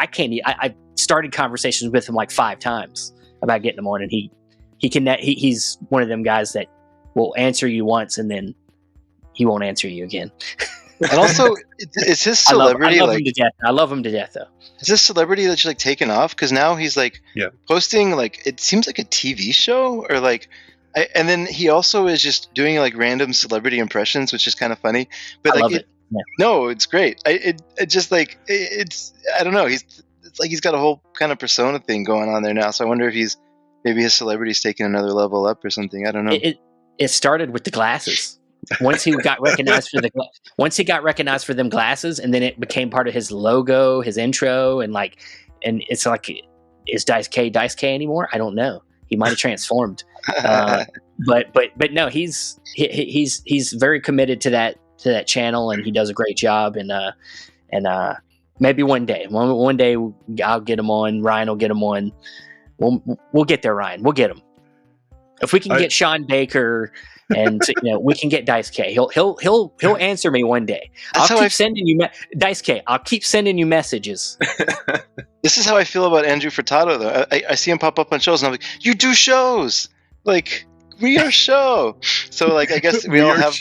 can't. I started conversations with him 5 times about getting him on, and he's one of them guys that will answer you once and then he won't answer you again. And also, it's his celebrity. I love him to death. I love him to death, though. Is this celebrity that's taken off? Because now he's posting it seems like a TV show or and then he also is just doing random celebrity impressions, which is kind of funny. But I love it. Yeah. No, it's great. It's I don't know. He's got a whole kind of persona thing going on there now. So I wonder if maybe his celebrity's taking another level up or something. I don't know. It started with the glasses. Once he got recognized for them glasses, and then it became part of his logo, his intro, and it's is Daisuke anymore? I don't know. He might have transformed, but no, he's very committed to that channel, and he does a great job. And Maybe one day. One day I'll get him on. Ryan will get him on. We'll get there, Ryan. We'll get him. If we can get Sean Baker, and we can get Dice K. He'll answer me one day. I'll keep sending you Dice K. I'll keep sending you messages. This is how I feel about Andrew Furtado, though. I see him pop up on shows, and I'm like, you do shows, like we are show. So like, I guess we all have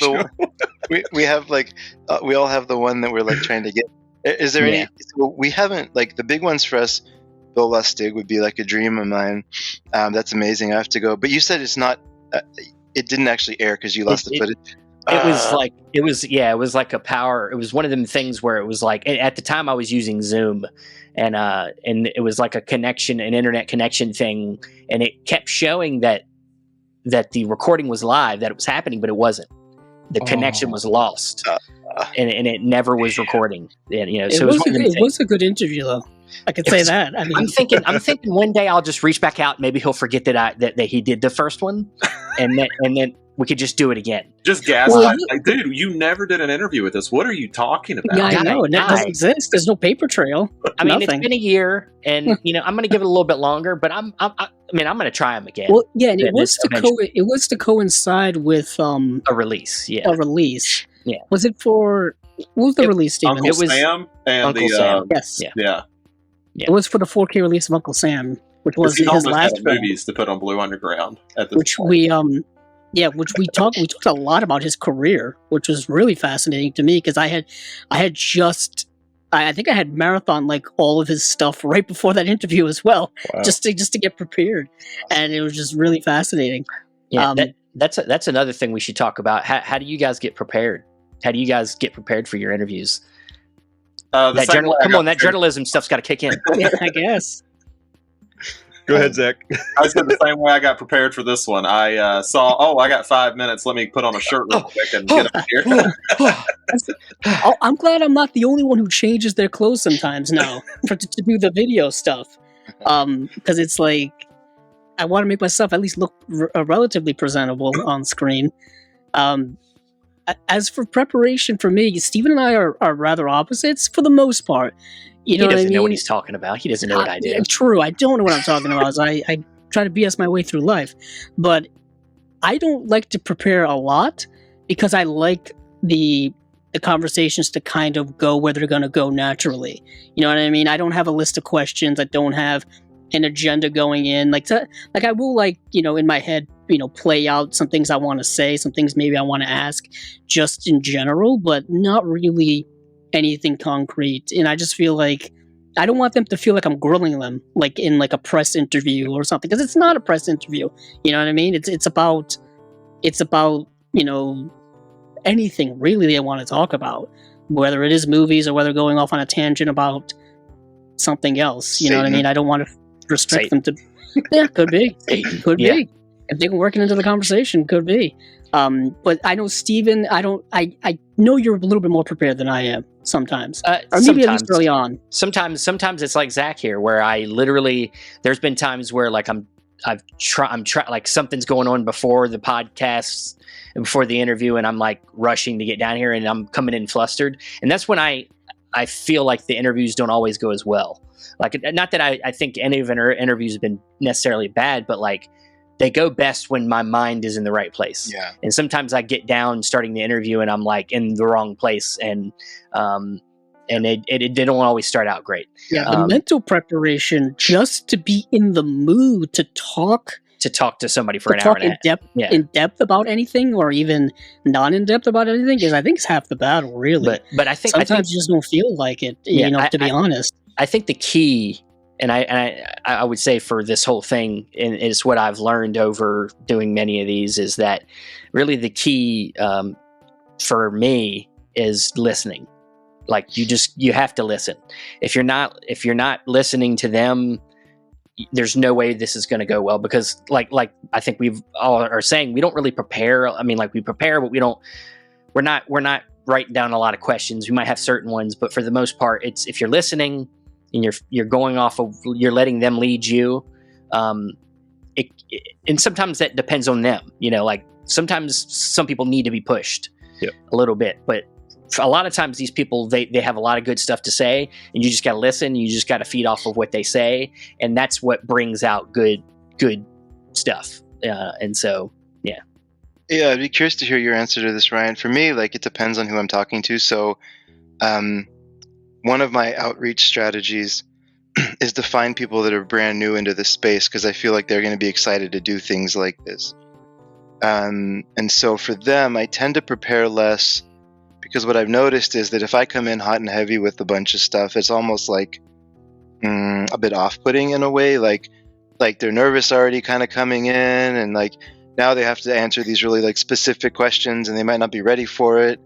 we all have the one that we're like trying to get. Is there any? So we haven't, like, the big ones for us. Bill Lustig would be like a dream of mine. That's amazing. I have to go. But you said it's not. It didn't actually air because you lost the footage. It was like a power. It was one of them things where it was like, at the time I was using Zoom, and it was like an internet connection thing, and it kept showing that the recording was live, that it was happening, but it wasn't. The connection was lost, and it never was recording. And, so it was a good interview, though. I could say that. I mean, I'm thinking one day I'll just reach back out. Maybe he'll forget that he did the first one, and then we could just do it again. Just gaslight, like, dude, you never did an interview with us. What are you talking about? Yeah, I know. That doesn't exist. There's no paper trail. I mean, it's been a year, and I'm going to give it a little bit longer, but I'm going to try them again. Well, yeah, and it was to coincide with a release. Yeah, a release. Yeah, was it for? What was the release, Steven? Uncle Sam and Uncle Sam. Yes. Yeah. It was for the 4K release of Uncle Sam, which was his last movies to put on Blue Underground. At this which point. we talked a lot about his career, which was really fascinating to me because I think I had marathon like all of his stuff right before that interview as well, just to get prepared, and it was just really fascinating. Yeah, that's another thing we should talk about. How do you guys get prepared? How do you guys get prepared for your interviews? That journalism stuff's got to kick in. Yeah, I guess. Go ahead, Zach. I said the same way I got prepared for this one. I saw, I got 5 minutes. Let me put on a shirt real quick and get up here. I'm glad I'm not the only one who changes their clothes sometimes now to do the video stuff. Because it's like, I want to make myself at least look relatively presentable on screen. As for preparation for me, Steven and I are rather opposites for the most part. He doesn't know what he's talking about. He doesn't know what I do. True, I don't know what I'm talking about. So I try to BS my way through life. But I don't like to prepare a lot because I like the conversations to kind of go where they're going to go naturally. You know what I mean? I don't have a list of questions. I don't have an agenda going in. Like I will, in my head, play out some things I want to say, some things maybe I want to ask just in general, but not really anything concrete. And I just feel like I don't want them to feel like I'm grilling them, like in like a press interview or something, because it's not a press interview. You know what I mean? It's about anything really they want to talk about, whether it is movies or whether going off on a tangent about something else. You know what I mean? I don't want to restrict them to. Yeah, could be. Be. If they can work it into the conversation, could be. But I know Steven, I know you're a little bit more prepared than I am sometimes. Or maybe at least early on. Sometimes it's like Zach here, where I literally, there's been times where like I'm like something's going on before the podcast and before the interview, and I'm like rushing to get down here, and I'm coming in flustered. And that's when I feel like the interviews don't always go as well. Like, not that I think any of our interviews have been necessarily bad, but like, they go best when my mind is in the right place. Yeah. And sometimes I get down starting the interview and I'm like in the wrong place, and it didn't always start out great. Yeah, the mental preparation just to be in the mood to talk to somebody for an hour and a half. In depth about anything, or even not in depth about anything, is I think it's half the battle, really. But I think sometimes you just don't feel like it. To be honest, I think the key. And I would say for this whole thing, and it's what I've learned over doing many of these, is that really the key for me is listening. Like you have to listen. If you're not listening to them, there's no way this is going to go well, because like I think we've all are saying, we don't really prepare. I mean, like we prepare, but we're not writing down a lot of questions. We might have certain ones, but for the most part, it's if you're listening and you're going off of, you're letting them lead you. And sometimes that depends on them, like sometimes some people need to be pushed a little bit, but a lot of times these people, they have a lot of good stuff to say, and you just got to listen. You just got to feed off of what they say, and that's what brings out good stuff. And so, yeah. Yeah, I'd be curious to hear your answer to this, Ryan. For me, like, it depends on who I'm talking to. So, one of my outreach strategies is to find people that are brand new into this space, because I feel like they're going to be excited to do things like this. And so for them, I tend to prepare less, because what I've noticed is that if I come in hot and heavy with a bunch of stuff, it's almost like a bit off-putting in a way. Like they're nervous already kind of coming in, and like now they have to answer these really like specific questions, and they might not be ready for it.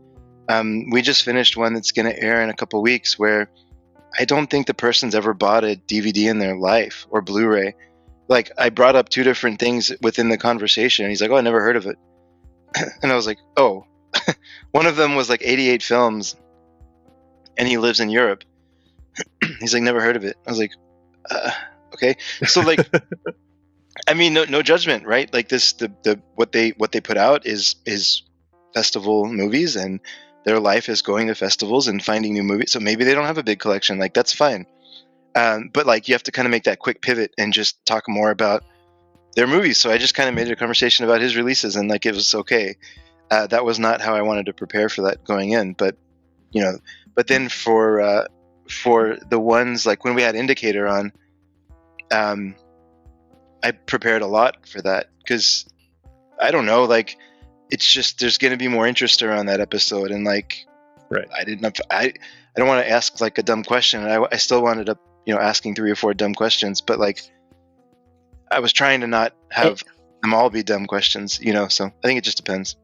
We just finished one that's going to air in a couple weeks where I don't think the person's ever bought a DVD in their life or Blu-ray. Like, I brought up 2 different things within the conversation, and he's like, oh, I never heard of it. And I was like, oh. One of them was like 88 films, and he lives in Europe. He's like, never heard of it. I was like, okay. So like, I mean, no judgment, right? Like this, what they put out is festival movies, and their life is going to festivals and finding new movies. So maybe they don't have a big collection. Like, that's fine. But like, you have to kind of make that quick pivot and just talk more about their movies. So I just kind of made it a conversation about his releases, and like, it was okay. That was not how I wanted to prepare for that going in. But, but then for the ones like when we had Indicator on, I prepared a lot for that, because I don't know, like, it's just, there's going to be more interest around that episode. And like, right. I don't want to ask like a dumb question. I still wanted up, asking 3 or 4 dumb questions, but like, I was trying to not have them all be dumb questions, so I think it just depends.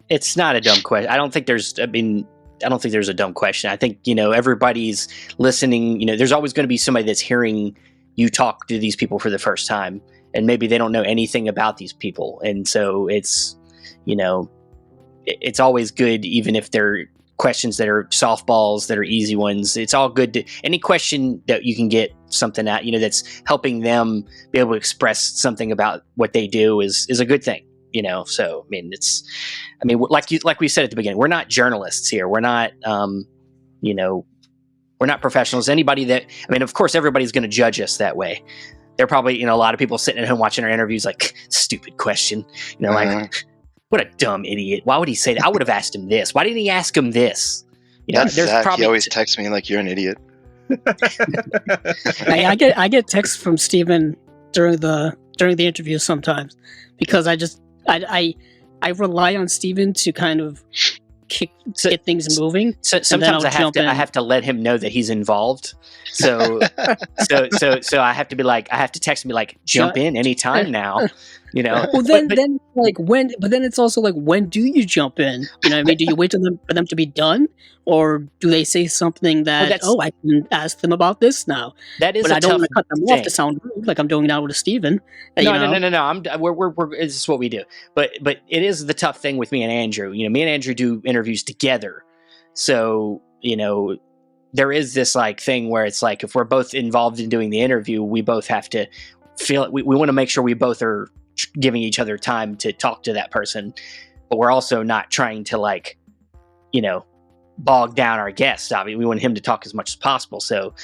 It's not a dumb question. I don't think there's a dumb question. I think, everybody's listening. There's always going to be somebody that's hearing you talk to these people for the first time, and maybe they don't know anything about these people. And so it's, it's always good, even if they're questions that are softballs, that are easy ones. It's all good to, any question that you can get something at, that's helping them be able to express something about what they do is a good thing. So like we said at the beginning, we're not journalists here. We're not, we're not professionals. Anybody that, of course, everybody's going to judge us that way. There are probably, a lot of people sitting at home watching our interviews like, stupid question, like, what a dumb idiot. Why would he say that? I would have asked him this. Why didn't he ask him this? That's Zach. Probably he always texts me like, you're an idiot. I get texts from Steven during the interview sometimes, because I rely on Steven to kind of get things moving. So sometimes I have to let him know that he's involved. So I have to be like, I have to text me like, jump in anytime now. Well, then it's also like, when do you jump in? Do you wait for them to be done, or do they say something that I can ask them about this now? That is, but I don't want to cut them thing. off to sound rude, like I'm doing now with Steven. No. We're this is what we do. But it is the tough thing with me and Andrew. Me and Andrew do interviews together, so there is this like thing where it's like, if we're both involved in doing the interview, we both have to feel it. We want to make sure we both are giving each other time to talk to that person, but we're also not trying to like, bog down our guest. Obviously, we want him to talk as much as possible. So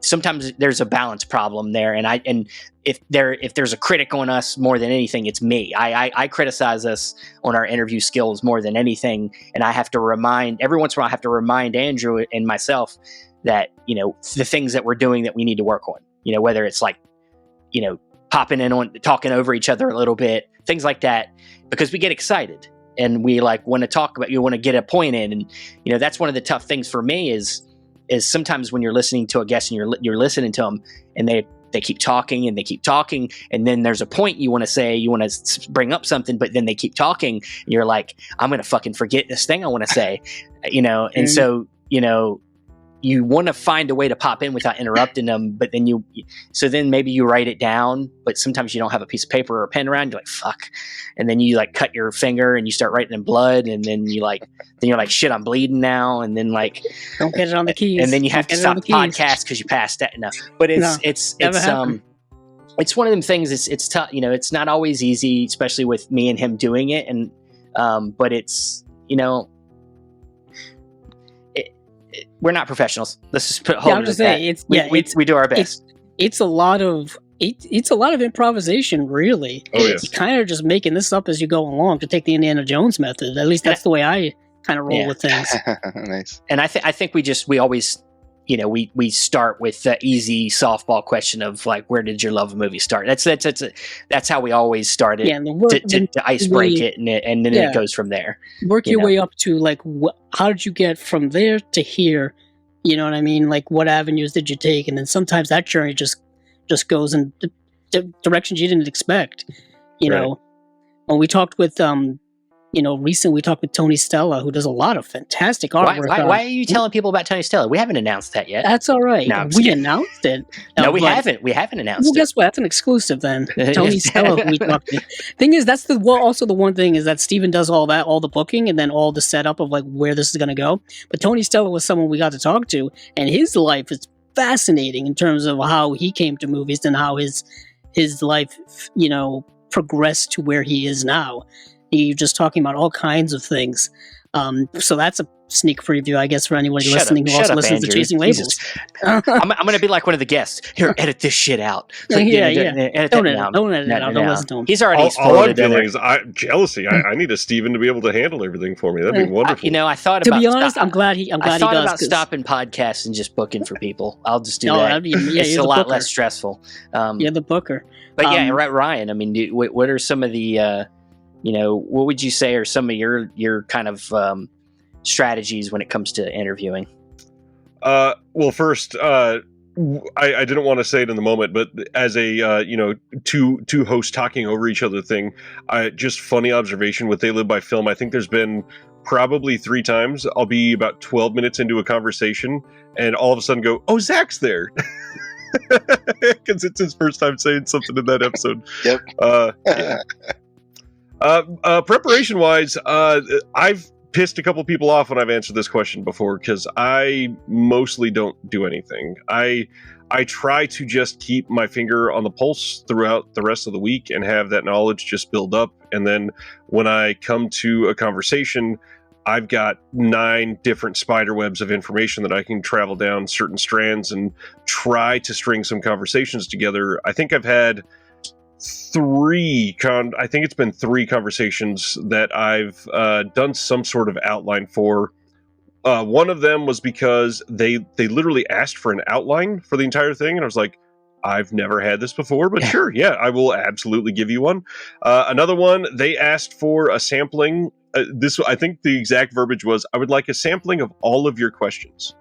sometimes there's a balance problem there, and if there's a critic on us more than anything, it's me. I criticize us on our interview skills more than anything, and I have to every once in a while I have to remind Andrew and myself that the things that we're doing that we need to work on. Whether it's like popping in on talking over each other a little bit, things like that, because we get excited and we like want to talk about, you want to get a point in. And, that's one of the tough things for me is sometimes when you're listening to a guest and you're listening to them and they keep talking and they keep talking. And then there's a point you want to say, you want to bring up something, but then they keep talking and you're like, I'm going to fucking forget this thing I want to say, and so, you want to find a way to pop in without interrupting them, but then then maybe you write it down, but sometimes you don't have a piece of paper or a pen around. You're like, fuck. And then you like cut your finger and you start writing in blood. And then you're like, shit, I'm bleeding now. And then like, don't get it on the keys. And then you have to stop the podcast because you passed that enough. But it's one of them things. It's tough. It's not always easy, especially with me and him doing it. And, but it's, we're not professionals. Let's just I'm just saying, we do our best. It's a lot of improvisation, really. Oh, yes. You're kind of just making this up as you go along to take the Indiana Jones method. At least that's the way I kind of roll with things. Nice. And I think we always, we start with the easy softball question of like, where did your love of movie start? That's how we always start it, to ice break it, and then it goes from there. Work your way up to like, how did you get from there to here? You know what I mean? Like, what avenues did you take? And then sometimes that journey just goes in directions you didn't expect. You know, when we talked with recently we talked with Tony Stella, who does a lot of fantastic artwork. Why are you telling people about Tony Stella? We haven't announced that yet. That's all right. No, we announced it. No, we haven't. We haven't announced it. Well, guess what? That's an exclusive then. Tony Stella, who we talked to. Thing is, that's also the one thing is that Steven does all the booking, and then all the setup of like where this is going to go. But Tony Stella was someone we got to talk to, and his life is fascinating in terms of how he came to movies and how his life, progressed to where he is now. You're just talking about all kinds of things. So that's a sneak preview, I guess, for anyone listening who also listens to Chasing Labels. I'm going to be like one of the guests. Here, edit this shit out. Don't edit it out. Don't listen to him. He's already all I'm feeling is jealousy. I need a Steven to be able to handle everything for me. That'd be wonderful. I thought about... To be honest, I'm glad he does. I thought about stopping podcasts and just booking for people. I'll just do that. It's a lot less stressful. You're the booker. But Ryan, I mean, what are some of the... what would you say are some of your kind of strategies when it comes to interviewing? Well, first, I didn't want to say it in the moment, but as a two hosts talking over each other thing, just funny observation with They Live by Film. I think there's been probably 3 times I'll be about 12 minutes into a conversation and all of a sudden go, "Oh, Zach's there." Because it's his first time saying something in that episode. Yep. Preparation wise, I've pissed a couple people off when I've answered this question before because I mostly don't do anything. I try to just keep my finger on the pulse throughout the rest of the week and have that knowledge just build up. And then when I come to a conversation, I've got 9 different spider webs of information that I can travel down certain strands and try to string some conversations together. I think I've had 3 conversations that I've done some sort of outline for. One of them was because they literally asked for an outline for the entire thing, and I was like, I've never had this before, but sure, yeah, I will absolutely give you one. Another one, they asked for a sampling. I think the exact verbiage was, I would like a sampling of all of your questions.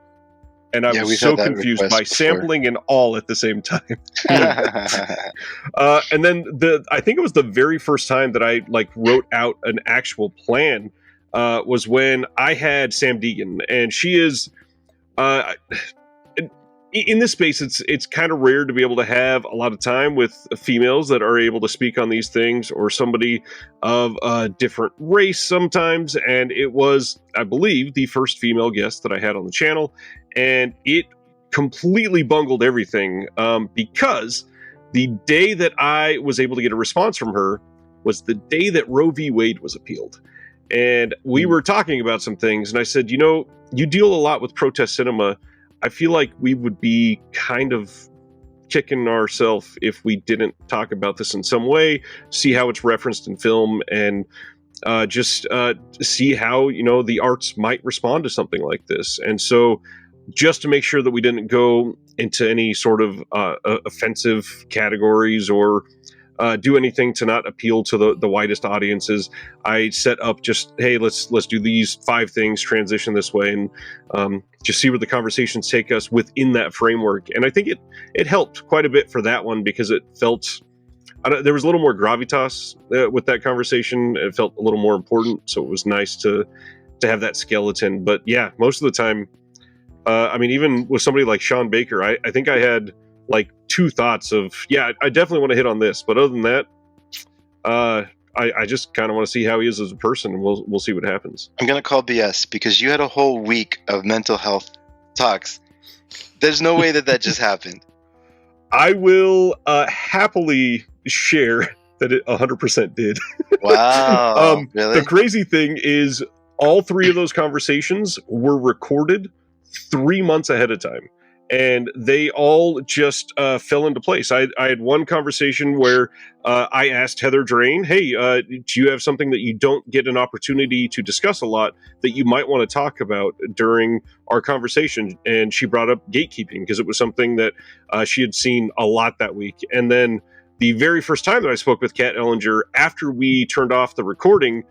And I was so confused by sampling and all at the same time. And then I think it was the very first time that I wrote out an actual plan was when I had Sam Deegan, and she is in this space. It's kind of rare to be able to have a lot of time with females that are able to speak on these things, or somebody of a different race sometimes. And it was, I believe, the first female guest that I had on the channel. And it completely bungled everything because the day that I was able to get a response from her was the day that Roe v. Wade was appealed. And we were talking about some things, and I said, you deal a lot with protest cinema. I feel like we would be kind of kicking ourselves if we didn't talk about this in some way, see how it's referenced in film, and just see how, the arts might respond to something like this. And so just to make sure that we didn't go into any sort of offensive categories or do anything to not appeal to the widest audiences, I set up just, hey, let's do these 5 things, transition this way, and just see where the conversations take us within that framework. And I think it helped quite a bit for that one, because it felt, there was a little more gravitas with that conversation. It felt a little more important, so it was nice to have that skeleton. But yeah, most of the time, even with somebody like Sean Baker, I think I had 2 thoughts of, yeah, I definitely want to hit on this. But other than that, I just kind of want to see how he is as a person, and we'll see what happens. I'm going to call BS because you had a whole week of mental health talks. There's no way that just happened. I will happily share that it 100% did. Wow. Really? The crazy thing is all 3 of those conversations were recorded 3 months ahead of time. And they all just fell into place. I had one conversation where I asked Heather Drain, hey, do you have something that you don't get an opportunity to discuss a lot that you might want to talk about during our conversation? And she brought up gatekeeping because it was something that she had seen a lot that week. And then the very first time that I spoke with Kat Ellinger, after we turned off the recording,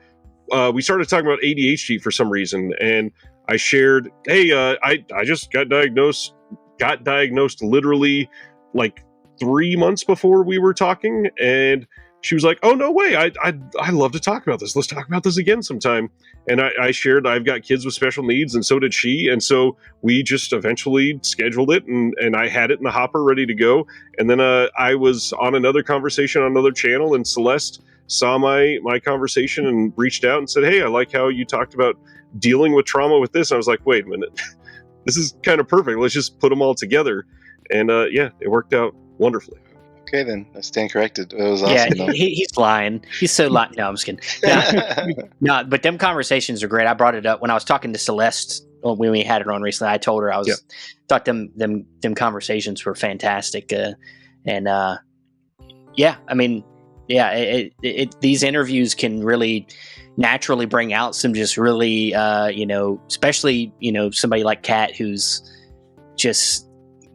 we started talking about ADHD for some reason. And I shared, hey, I just got diagnosed literally like 3 months before we were talking, and she was like, oh, no way, I'd love to talk about this, let's talk about this again sometime. And I shared I've got kids with special needs, and so did she, and so we just eventually scheduled it, and I had it in the hopper ready to go. And then I was on another conversation on another channel, and Celeste saw my conversation and reached out and said, hey, I like how you talked about dealing with trauma with this. And I was like, wait a minute, this is kind of perfect. Let's just put them all together. And yeah, it worked out wonderfully. Okay, then I stand corrected. It was awesome. Yeah, he's lying. He's so lying. No, I'm just kidding. No, but them conversations are great. I brought it up when I was talking to Celeste when we had it on recently. I told her thought them conversations were fantastic. Yeah, I mean, yeah, these interviews can really naturally bring out some just really, especially, somebody like Kat, who's just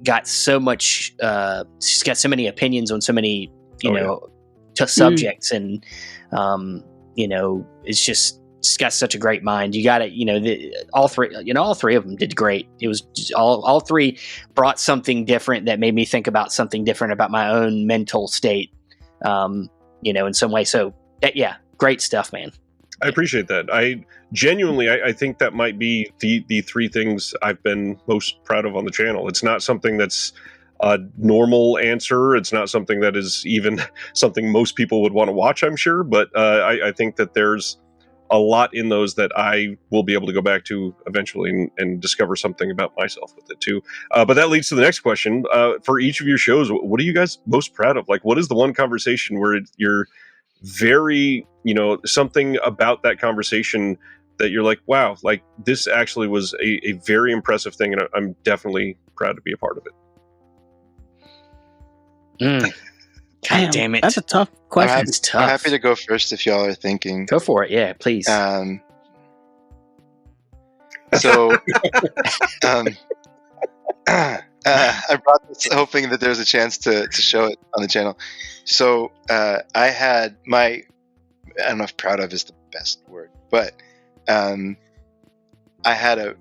got so much, she's got so many opinions on so many, subjects. And, it's just, she's got such a great mind. You got it. All three of them did great. It was just all three brought something different that made me think about something different about my own mental state, in some way. So yeah, great stuff, man. I appreciate that. I genuinely think that might be the three things I've been most proud of on the channel. It's not something that's a normal answer. It's not something that is even something most people would want to watch, I'm sure. But I think that there's a lot in those that I will be able to go back to eventually and discover something about myself with it too. But that leads to the next question. For each of your shows, what are you guys most proud of? Like, what is the one conversation where you're very, something about that conversation that you're like, wow, like this actually was a very impressive thing, and I'm definitely proud to be a part of it. God damn it. That's a tough question. It's tough. I'm happy to go first if y'all are thinking. Go for it. Yeah, please. I brought this hoping that there's a chance to show it on the channel. So I had I don't know if proud of is the best word, but I had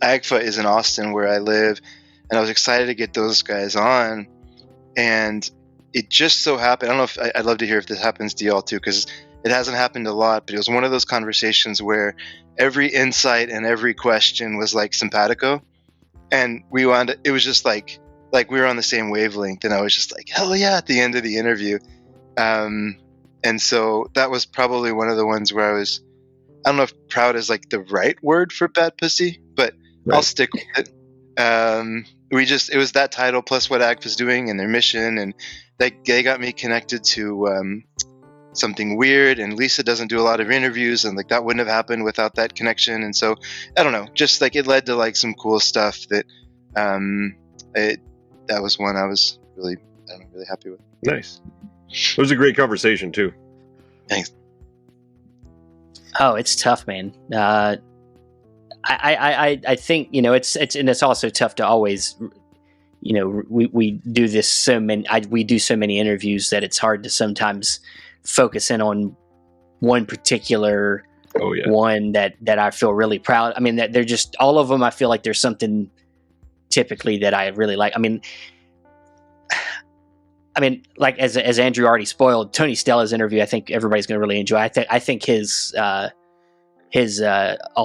AGFA is in Austin where I live, and I was excited to get those guys on. And it just so happened, I don't know if I'd love to hear if this happens to y'all too, because it hasn't happened a lot, but it was one of those conversations where every insight and every question was like simpatico. And it was just like we were on the same wavelength, and I was just like, hell yeah, at the end of the interview. And so that was probably one of the ones where I don't know if proud is like the right word for bad pussy, but right. I'll stick with it. It was that title plus what AGFA's doing and their mission, and they got me connected to something weird, and Lisa doesn't do a lot of interviews, and like that wouldn't have happened without that connection. And so I don't know, just like it led to like some cool stuff that that was one I was really happy with. Nice. It was a great conversation too. Thanks. Oh, it's tough, man. I think it's also tough to always, we do this we do so many interviews that it's hard to sometimes focus in on one particular one that I feel really proud. I mean, that they're just all of them. I feel like there's something typically that I really like. I mean, like as Andrew already spoiled, Tony Stella's interview, I think everybody's going to really enjoy. I think his all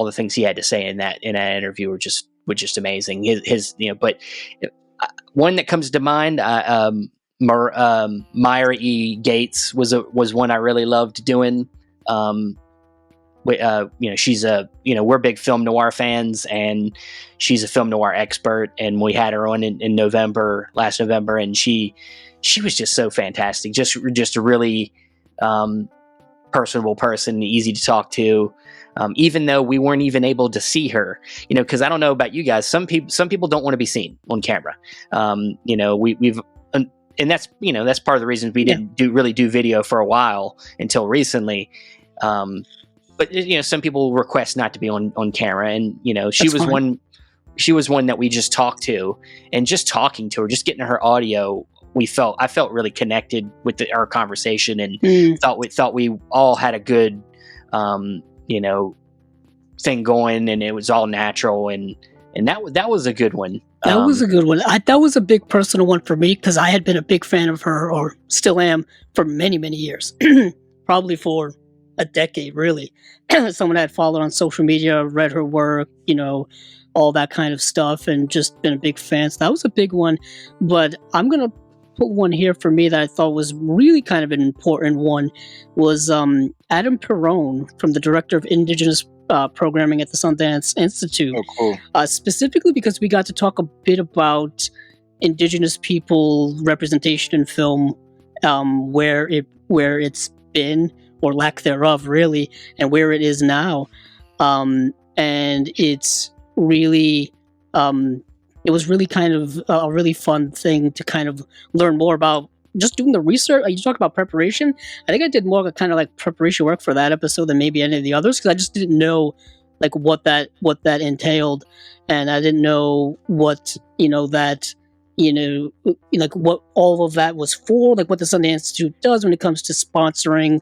the things he had to say in that interview were just amazing. His but one that comes to mind, Myra E. Gates was one I really loved doing. She's we're big film noir fans, and she's a film noir expert, and we had her on in last November, and she was just so fantastic. Just a really, personable person, easy to talk to. Even though we weren't even able to see her, because I don't know about you guys. Some people don't want to be seen on camera. We've and that's part of the reason we didn't really do video for a while until recently. But some people request not to be on camera, and she was one that we just talked to, and just talking to her, just getting her audio. I felt really connected with our conversation, and thought we all had a good thing going, and it was all natural, and that was a good one. That was a good one. That was a big personal one for me, because I had been a big fan of her, or still am, for many, many years. Probably for a decade, really. Someone I had followed on social media, read her work, all that kind of stuff, and just been a big fan. So that was a big one. But I'm going to put one here for me that I thought was really kind of an important one, was Adam Perrone, from the director of Indigenous programming at the Sundance Institute. Oh, cool. Specifically because we got to talk a bit about Indigenous people representation in film, where it's been, or lack thereof, really, and where it is now. And it's really, it was really kind of a really fun thing to kind of learn more about. Just doing the research. You talk about preparation. I think I did more kind of like preparation work for that episode than maybe any of the others, because I just didn't know like what that entailed, and I didn't know what like what all of that was for, like what the Sundance Institute does when it comes to sponsoring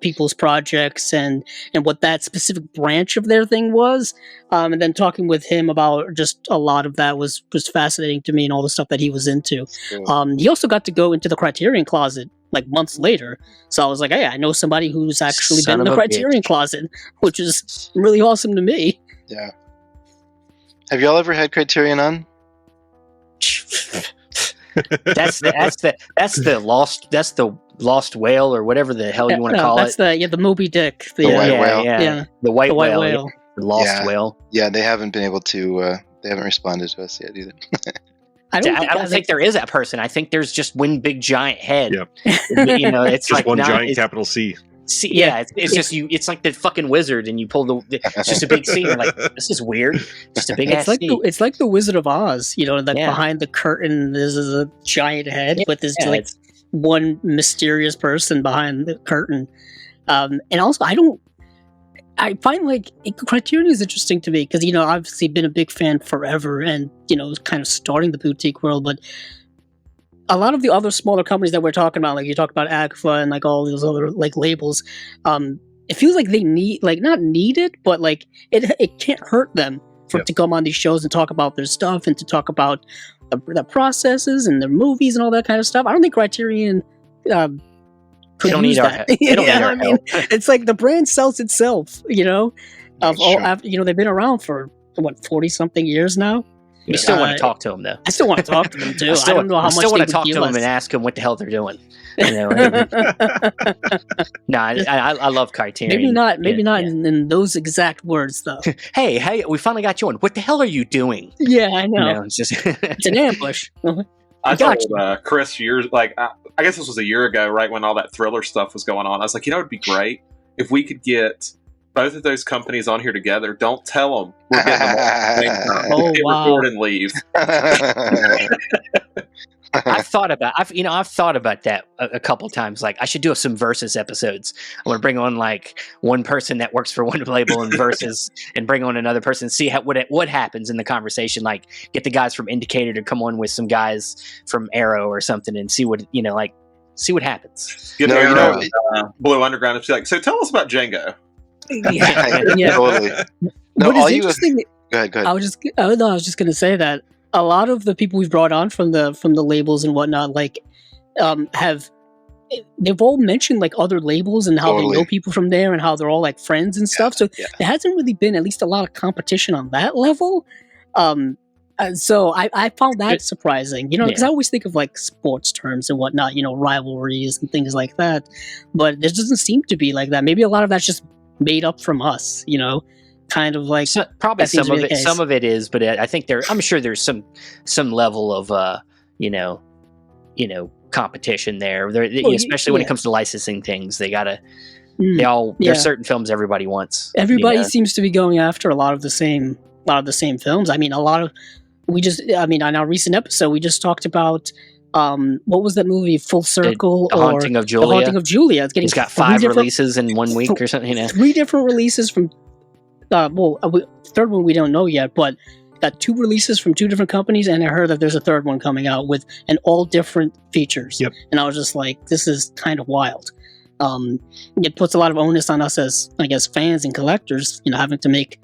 people's projects, and what that specific branch of their thing was. And then talking with him about just a lot of that was fascinating to me, and all the stuff that he was into. Cool. He also got to go into the Criterion Closet like months later. So I was like, hey, I know somebody who's actually been in the Criterion Closet, which is really awesome to me. Yeah. Have y'all ever had Criterion on? That's the lost whale, or whatever the hell you want to call it. That's the Moby Dick. The white whale. Yeah. The white whale. The lost whale. Yeah, they haven't been able to. They haven't responded to us yet either. I don't think there is that person. I think there's just one big giant head. Yep. It's just like one giant capital C. It's just you. It's like the fucking wizard, and you pull it's just a big C. You're like, this is weird. Just a big ass. It's like the Wizard of Oz. Behind the curtain, there's a giant head, but there's one mysterious person behind the curtain. And also, I find like Criterion is interesting to me, because I've obviously been a big fan forever, and kind of starting the boutique world, but a lot of the other smaller companies that we're talking about, like you talk about Agfa and like all those other like labels, it feels like they need, like, not need it, but like it can't hurt them to come on these shows and talk about their stuff, and to talk about the processes and their movies and all that kind of stuff. I don't think Criterion could use that. It's like the brand sells itself, they've been around for 40 something years now. You still want to talk to them, though. I still want to talk to them too. I don't know how much. I still want to talk to them and ask them what the hell they're doing. I love Criterion. Maybe not in those exact words, though. Hey, we finally got you on. What the hell are you doing? Yeah, I know. It's just it's an ambush. I told Chris I guess this was a year ago, right when all that Thriller stuff was going on. I was like, it'd be great if we could get both of those companies on here together. Don't tell them we're getting them all at the same time. Record and leave. I've thought about that a couple times. Like, I should do some versus episodes. I want to bring on like one person that works for one label and versus, and bring on another person, see what happens in the conversation. Like, get the guys from Indicator to come on with some guys from Arrow or something, and see what see what happens. Get Blue Underground and be like, so tell us about Django. Yeah. Totally. No, what is interesting? Go ahead. I was just going to say that a lot of the people we've brought on from the labels and whatnot, like, they've all mentioned like other labels and how they know people from there and how they're all like friends and stuff. So there hasn't really been at least a lot of competition on that level. So I found that surprising, because I always think of like sports terms and whatnot, rivalries and things like that. But there doesn't seem to be like that. Maybe a lot of that's just made up from us, kind of like probably some of it. Some of it is, but I think I'm sure there's some level of competition there. Especially when it comes to licensing things, they gotta There's certain films everybody wants. Everybody seems to be going after a lot of the same films. I mean, on our recent episode, we just talked about what was that movie? Full Circle, The Haunting of Julia. The Haunting of Julia. It's got 5 releases in 1 week or something. 3 different releases from. Third one we don't know yet, but got 2 releases from 2 different companies, and I heard that there's a third one coming out with all different features. Yep. And I was just like, this is kind of wild. It puts a lot of onus on us as, I guess, fans and collectors, having to make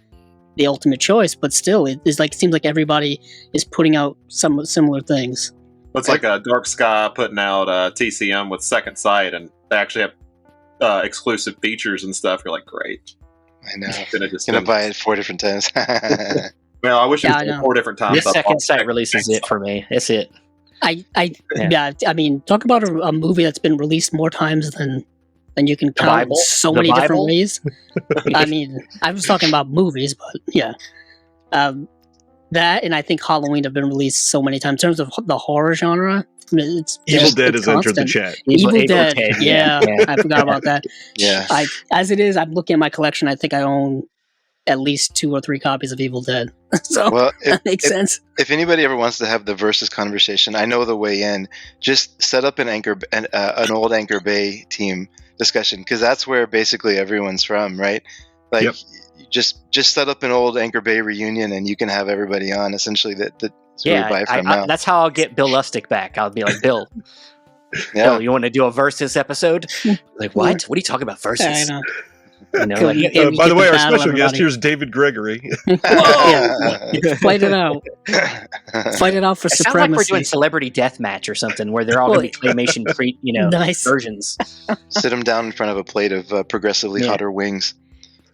the ultimate choice. But still, it seems like everybody is putting out some similar things. It's like a Dark Sky putting out TCM with Second Sight, and they actually have exclusive features and stuff. You're like, great. I know. Gonna buy it 4 different times. Well, I wish it was 4 different times. This Second Sight release is it for me. That's it. I mean, talk about a movie that's been released more times than you can count in so many different ways. I mean, I was talking about movies, but yeah. That and I think Halloween have been released so many times. In terms of the horror genre, Evil Dead has entered the chat. Evil Dead, yeah. I forgot about that. Yeah. As it is, I'm looking at my collection. I think I own at least 2 or 3 copies of Evil Dead. So that makes sense. If anybody ever wants to have the versus conversation, I know the way in. Just set up an old Anchor Bay team discussion, because that's where basically everyone's from, right? Like. Yep. Just set up an old Anchor Bay reunion, and you can have everybody on. Essentially, that's where we buy from now. That's how I'll get Bill Lustig back. I'll be like, Bill, Bill, you want to do a versus episode? Like, what? What are you talking about versus? I know. By the way, our special guest here is David Gregory. Whoa! Fight it out. Fight it out for supremacy. Sounds like we're doing Celebrity Deathmatch or something, where they're all going to be claymation, nice versions. Sit them down in front of a plate of progressively hotter wings.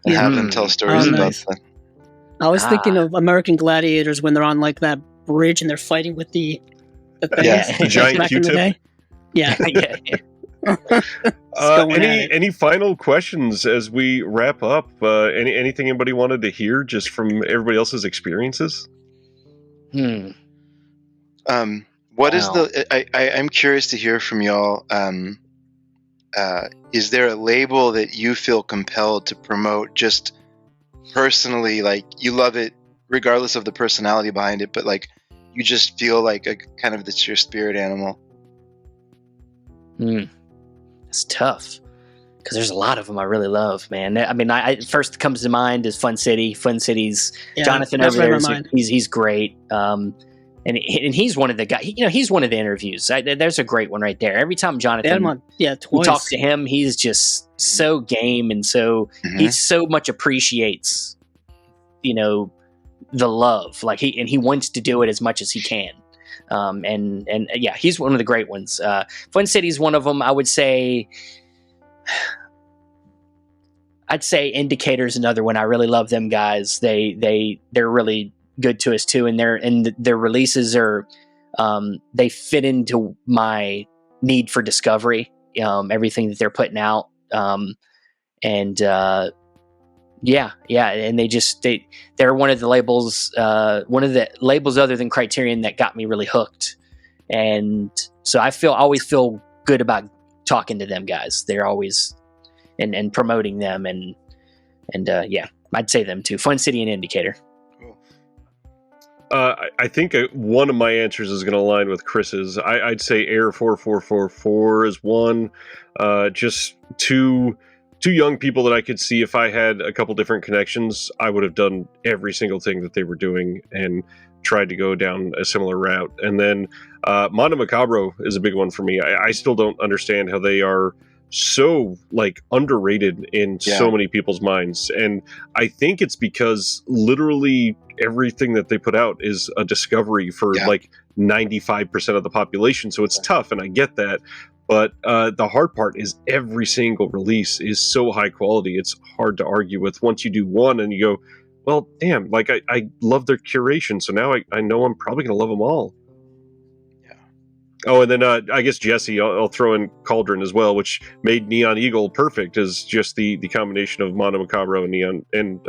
And have them tell stories about them. I was thinking of American Gladiators when they're on like that bridge and they're fighting with the things. The giant back Q-tip. in the day. Any final questions as we wrap up? Anything anybody wanted to hear just from everybody else's experiences? What is I'm curious to hear from y'all. Is there a label that you feel compelled to promote just personally? Like, you love it regardless of the personality behind it, but like you just feel like that's your spirit animal? It's tough because there's a lot of them I really love, man. I mean, first comes to mind is Fun City. Fun City's Jonathan over there. He's great. And he's one of the guys. He's one of the interviews. There's a great one right there. Every time Jonathan, we talk to him, he's just so game, and so he so much appreciates, the love. Like he wants to do it as much as he can. He's one of the great ones. Fun City's one of them. I would say. I'd say Indicator's another one. I really love them guys. They're really good to us too, and their releases are they fit into my need for discovery, everything that they're putting out, and they're one of the labels other than Criterion that got me really hooked, and so I always feel good about talking to them guys. They're always and promoting them, and I'd say them too. Fun City and Indicator. I think one of my answers is going to align with Chris's. I'd say Air 4444 is one. Just two young people that I could see if I had a couple different connections, I would have done every single thing that they were doing and tried to go down a similar route. And then Mondo Macabro is a big one for me. I still don't understand how they are so underrated in so many people's minds, and I think it's because literally everything that they put out is a discovery for 95% of the population, so it's tough, and I get that, but the hard part is every single release is so high quality, it's hard to argue with. Once you do one and you go, well, damn, I love their curation, so now I know I'm probably gonna love them all. Oh, and then I guess Jesse, I'll throw in Cauldron as well, which made Neon Eagle perfect as just the combination of Mondo Macabro and Neon and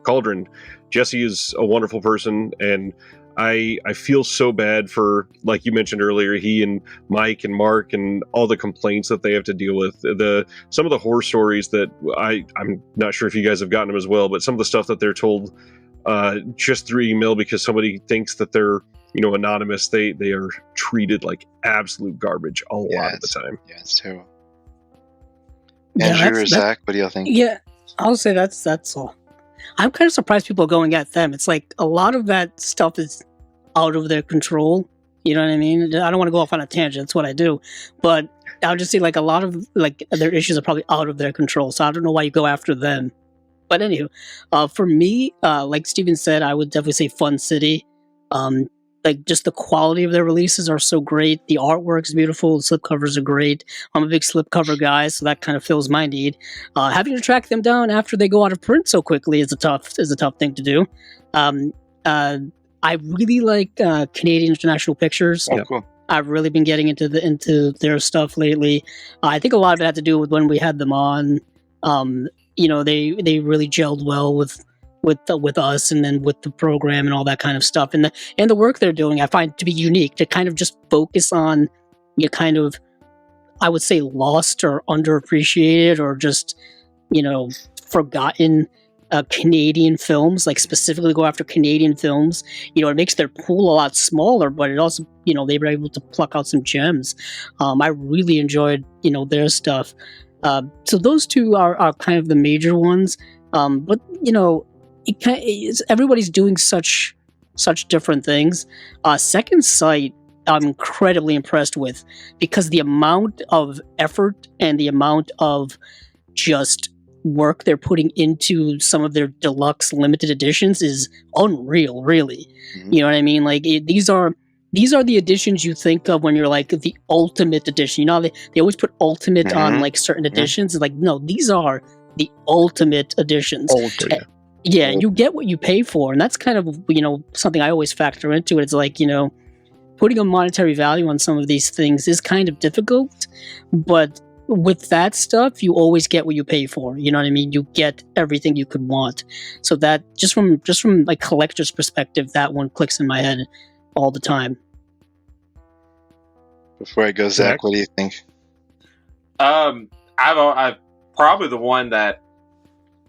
Cauldron. Jesse is a wonderful person, and I feel so bad for, like you mentioned earlier, he and Mike and Mark and all the complaints that they have to deal with. Some of the horror stories that I'm not sure if you guys have gotten them as well, but some of the stuff that they're told just through email because somebody thinks that they're anonymous, they are treated like absolute garbage a lot of the time. Yeah, it's terrible. Andrew or Zach, what do y'all think? Yeah, I'll say that's all. I'm kind of surprised people are going at them. It's like a lot of that stuff is out of their control. You know what I mean? I don't want to go off on a tangent. That's what I do. But I'll just say like a lot of like their issues are probably out of their control. So I don't know why you go after them. But anywho, for me, like Steven said, I would definitely say Fun City. Like just the quality of their releases are so great. The artwork's beautiful. The slipcovers are great. I'm a big slipcover guy, so that kind of fills my need. Having to track them down after they go out of print so quickly is a tough thing to do. I really like Canadian International Pictures. Oh, cool. I've really been getting into their stuff lately. I think a lot of it had to do with when we had them on. They really gelled well with us and then with the program and all that kind of stuff, and the work they're doing I find to be unique, to kind of just focus on kind of, I would say, lost or underappreciated or just forgotten Canadian films, like specifically go after Canadian films. It makes their pool a lot smaller, but it also they were able to pluck out some gems. I really enjoyed their stuff. So those two are kind of the major ones, but everybody's doing such different things. Second Sight, I'm incredibly impressed with, because the amount of effort and the amount of just work they're putting into some of their deluxe limited editions is unreal, really. Mm-hmm. You know what I mean? Like these are the editions you think of when you're like the ultimate edition. They always put ultimate mm-hmm. on like certain editions. Mm-hmm. It's like, no, these are the ultimate editions. Yeah, you get what you pay for, and that's kind of something I always factor into it. It's like putting a monetary value on some of these things is kind of difficult, but with that stuff, you always get what you pay for. You know what I mean? You get everything you could want. So that just from like collector's perspective, that one clicks in my head all the time. Before I go, Zach, what do you think? I've probably the one that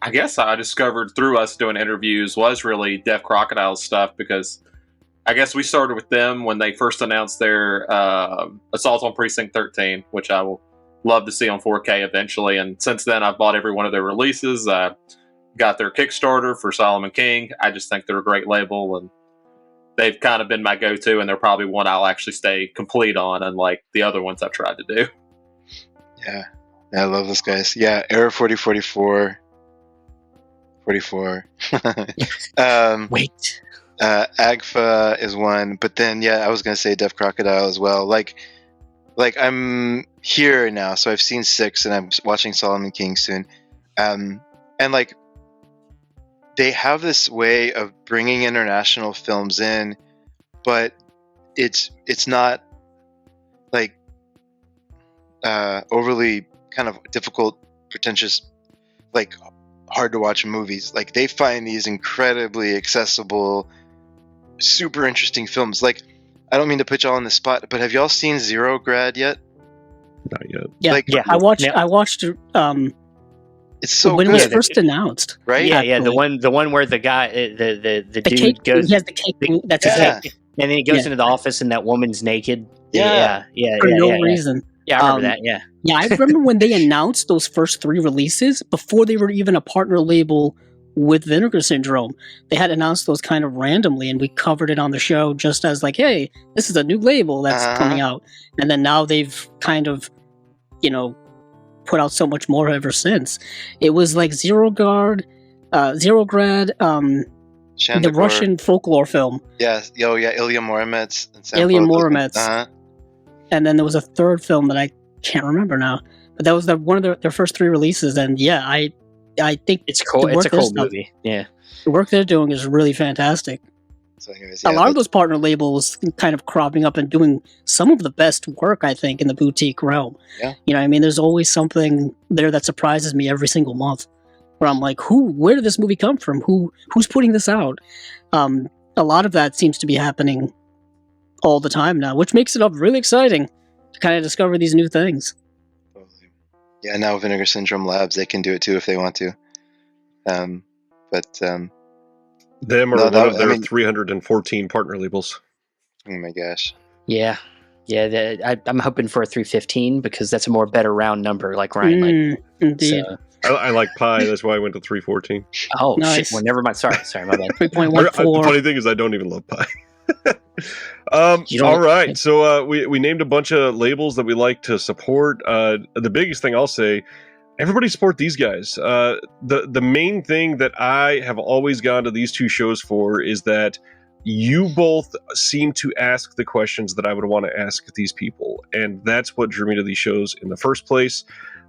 I guess I discovered through us doing interviews was really Deaf Crocodile's stuff, because I guess we started with them when they first announced their Assault on Precinct 13, which I will love to see on 4K eventually. And since then, I've bought every one of their releases. I got their Kickstarter for Solomon King. I just think they're a great label, and they've kind of been my go-to, and they're probably one I'll actually stay complete on, unlike the other ones I've tried to do. Yeah, I love those guys. Yeah, Error 4044. 44. Wait. Agfa is one, but then I was gonna say Deaf Crocodile as well. Like I'm here now, so I've seen 6, and I'm watching Solomon King soon. And like they have this way of bringing international films in, but it's not like overly kind of difficult, pretentious, like hard to watch movies. Like they find these incredibly accessible, super interesting films. Like, I don't mean to put y'all on the spot, but have y'all seen Zero Grad yet? Not yet. Yeah, I watched it's so when good. it was first announced, right? Yeah, the one where the guy, the dude cake, goes, he has the cake. That's his cake. and then he goes into the office, and that woman's naked. For no reason. Yeah, I remember that. Yeah. Yeah, I remember when they announced those first 3 releases before they were even a partner label with Vinegar Syndrome. They had announced those kind of randomly, and we covered it on the show just as like, hey, this is a new label that's coming out. And then now they've kind of, put out so much more ever since. It was like Zero Grad, the Russian folklore film. Yeah, Ilya Muromets. And then there was a third film that I can't remember now, but that was one of their first 3 releases. And I think it's cool. It's a cool movie. Yeah, the work they're doing is really fantastic. So anyways, a lot of those partner labels kind of cropping up and doing some of the best work, I think, in the boutique realm. Yeah. I mean, there's always something there that surprises me every single month, where I'm like, where did this movie come from? Who's putting this out? a lot of that seems to be happening all the time now, which makes it really exciting to kind of discover these new things. Yeah, now Vinegar Syndrome Labs, they can do it too if they want to. Them or one of their 314 partner labels. Oh my gosh. Yeah. I'm hoping for a 315 because that's a more better round number, like Ryan. Indeed. So. I like pi. That's why I went to 314. Oh, nice. shit. Well, never mind. Sorry, my bad. 3.14. The funny thing is I don't even love pi. All right. So we named a bunch of labels that we like to support. The biggest thing I'll say, everybody support these guys. The main thing that I have always gone to these two shows for is that you both seem to ask the questions that I would want to ask these people. And that's what drew me to these shows in the first place.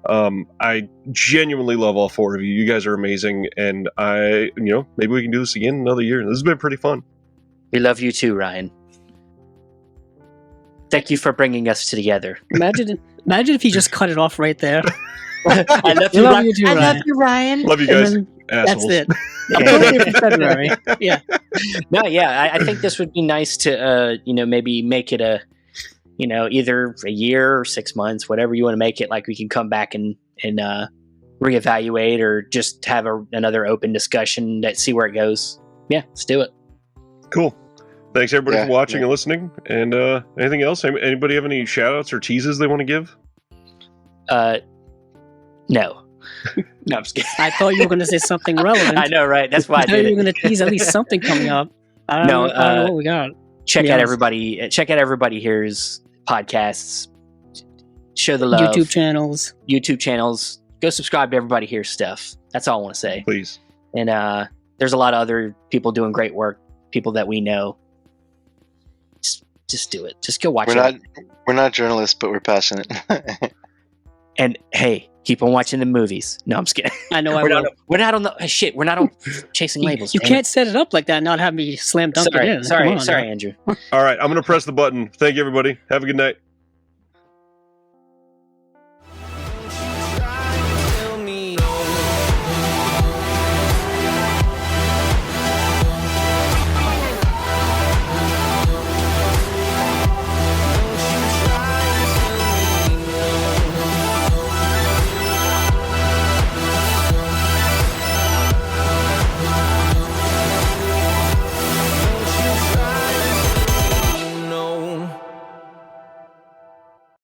I genuinely love all four of you. You guys are amazing. And maybe we can do this again another year. This has been pretty fun. We love you too, Ryan. Thank you for bringing us together. Imagine if he just cut it off right there. I love you, Ryan. I love you, Ryan. Love you guys. That's it. I'm totally for February. Yeah. No, yeah. I think this would be nice to, maybe make it either a year or 6 months, whatever you want to make it. Like we can come back and reevaluate or just have another open discussion that see where it goes. Yeah, let's do it. Cool. Thanks everybody for watching and listening. And anything else? Anybody have any shout outs or teases they want to give? No. No, I'm just kidding. I thought you were going to say something relevant. I know, right? That's why I did you were going to tease at least something coming up. I don't know what we got. Check out everybody here's podcasts. Show the love. YouTube channels. Go subscribe to Everybody Here's stuff. That's all I want to say. Please. And there's a lot of other people doing great work. People that we know. Just do it. Just go watch it. We're not journalists, but we're passionate. And hey, keep on watching the movies. No, I'm just kidding. I know. We're not on the shit. We're not on chasing labels. You can't set it up like that and not have me slam dunk it in. Sorry, Andrew. All right, I'm going to press the button. Thank you, everybody. Have a good night.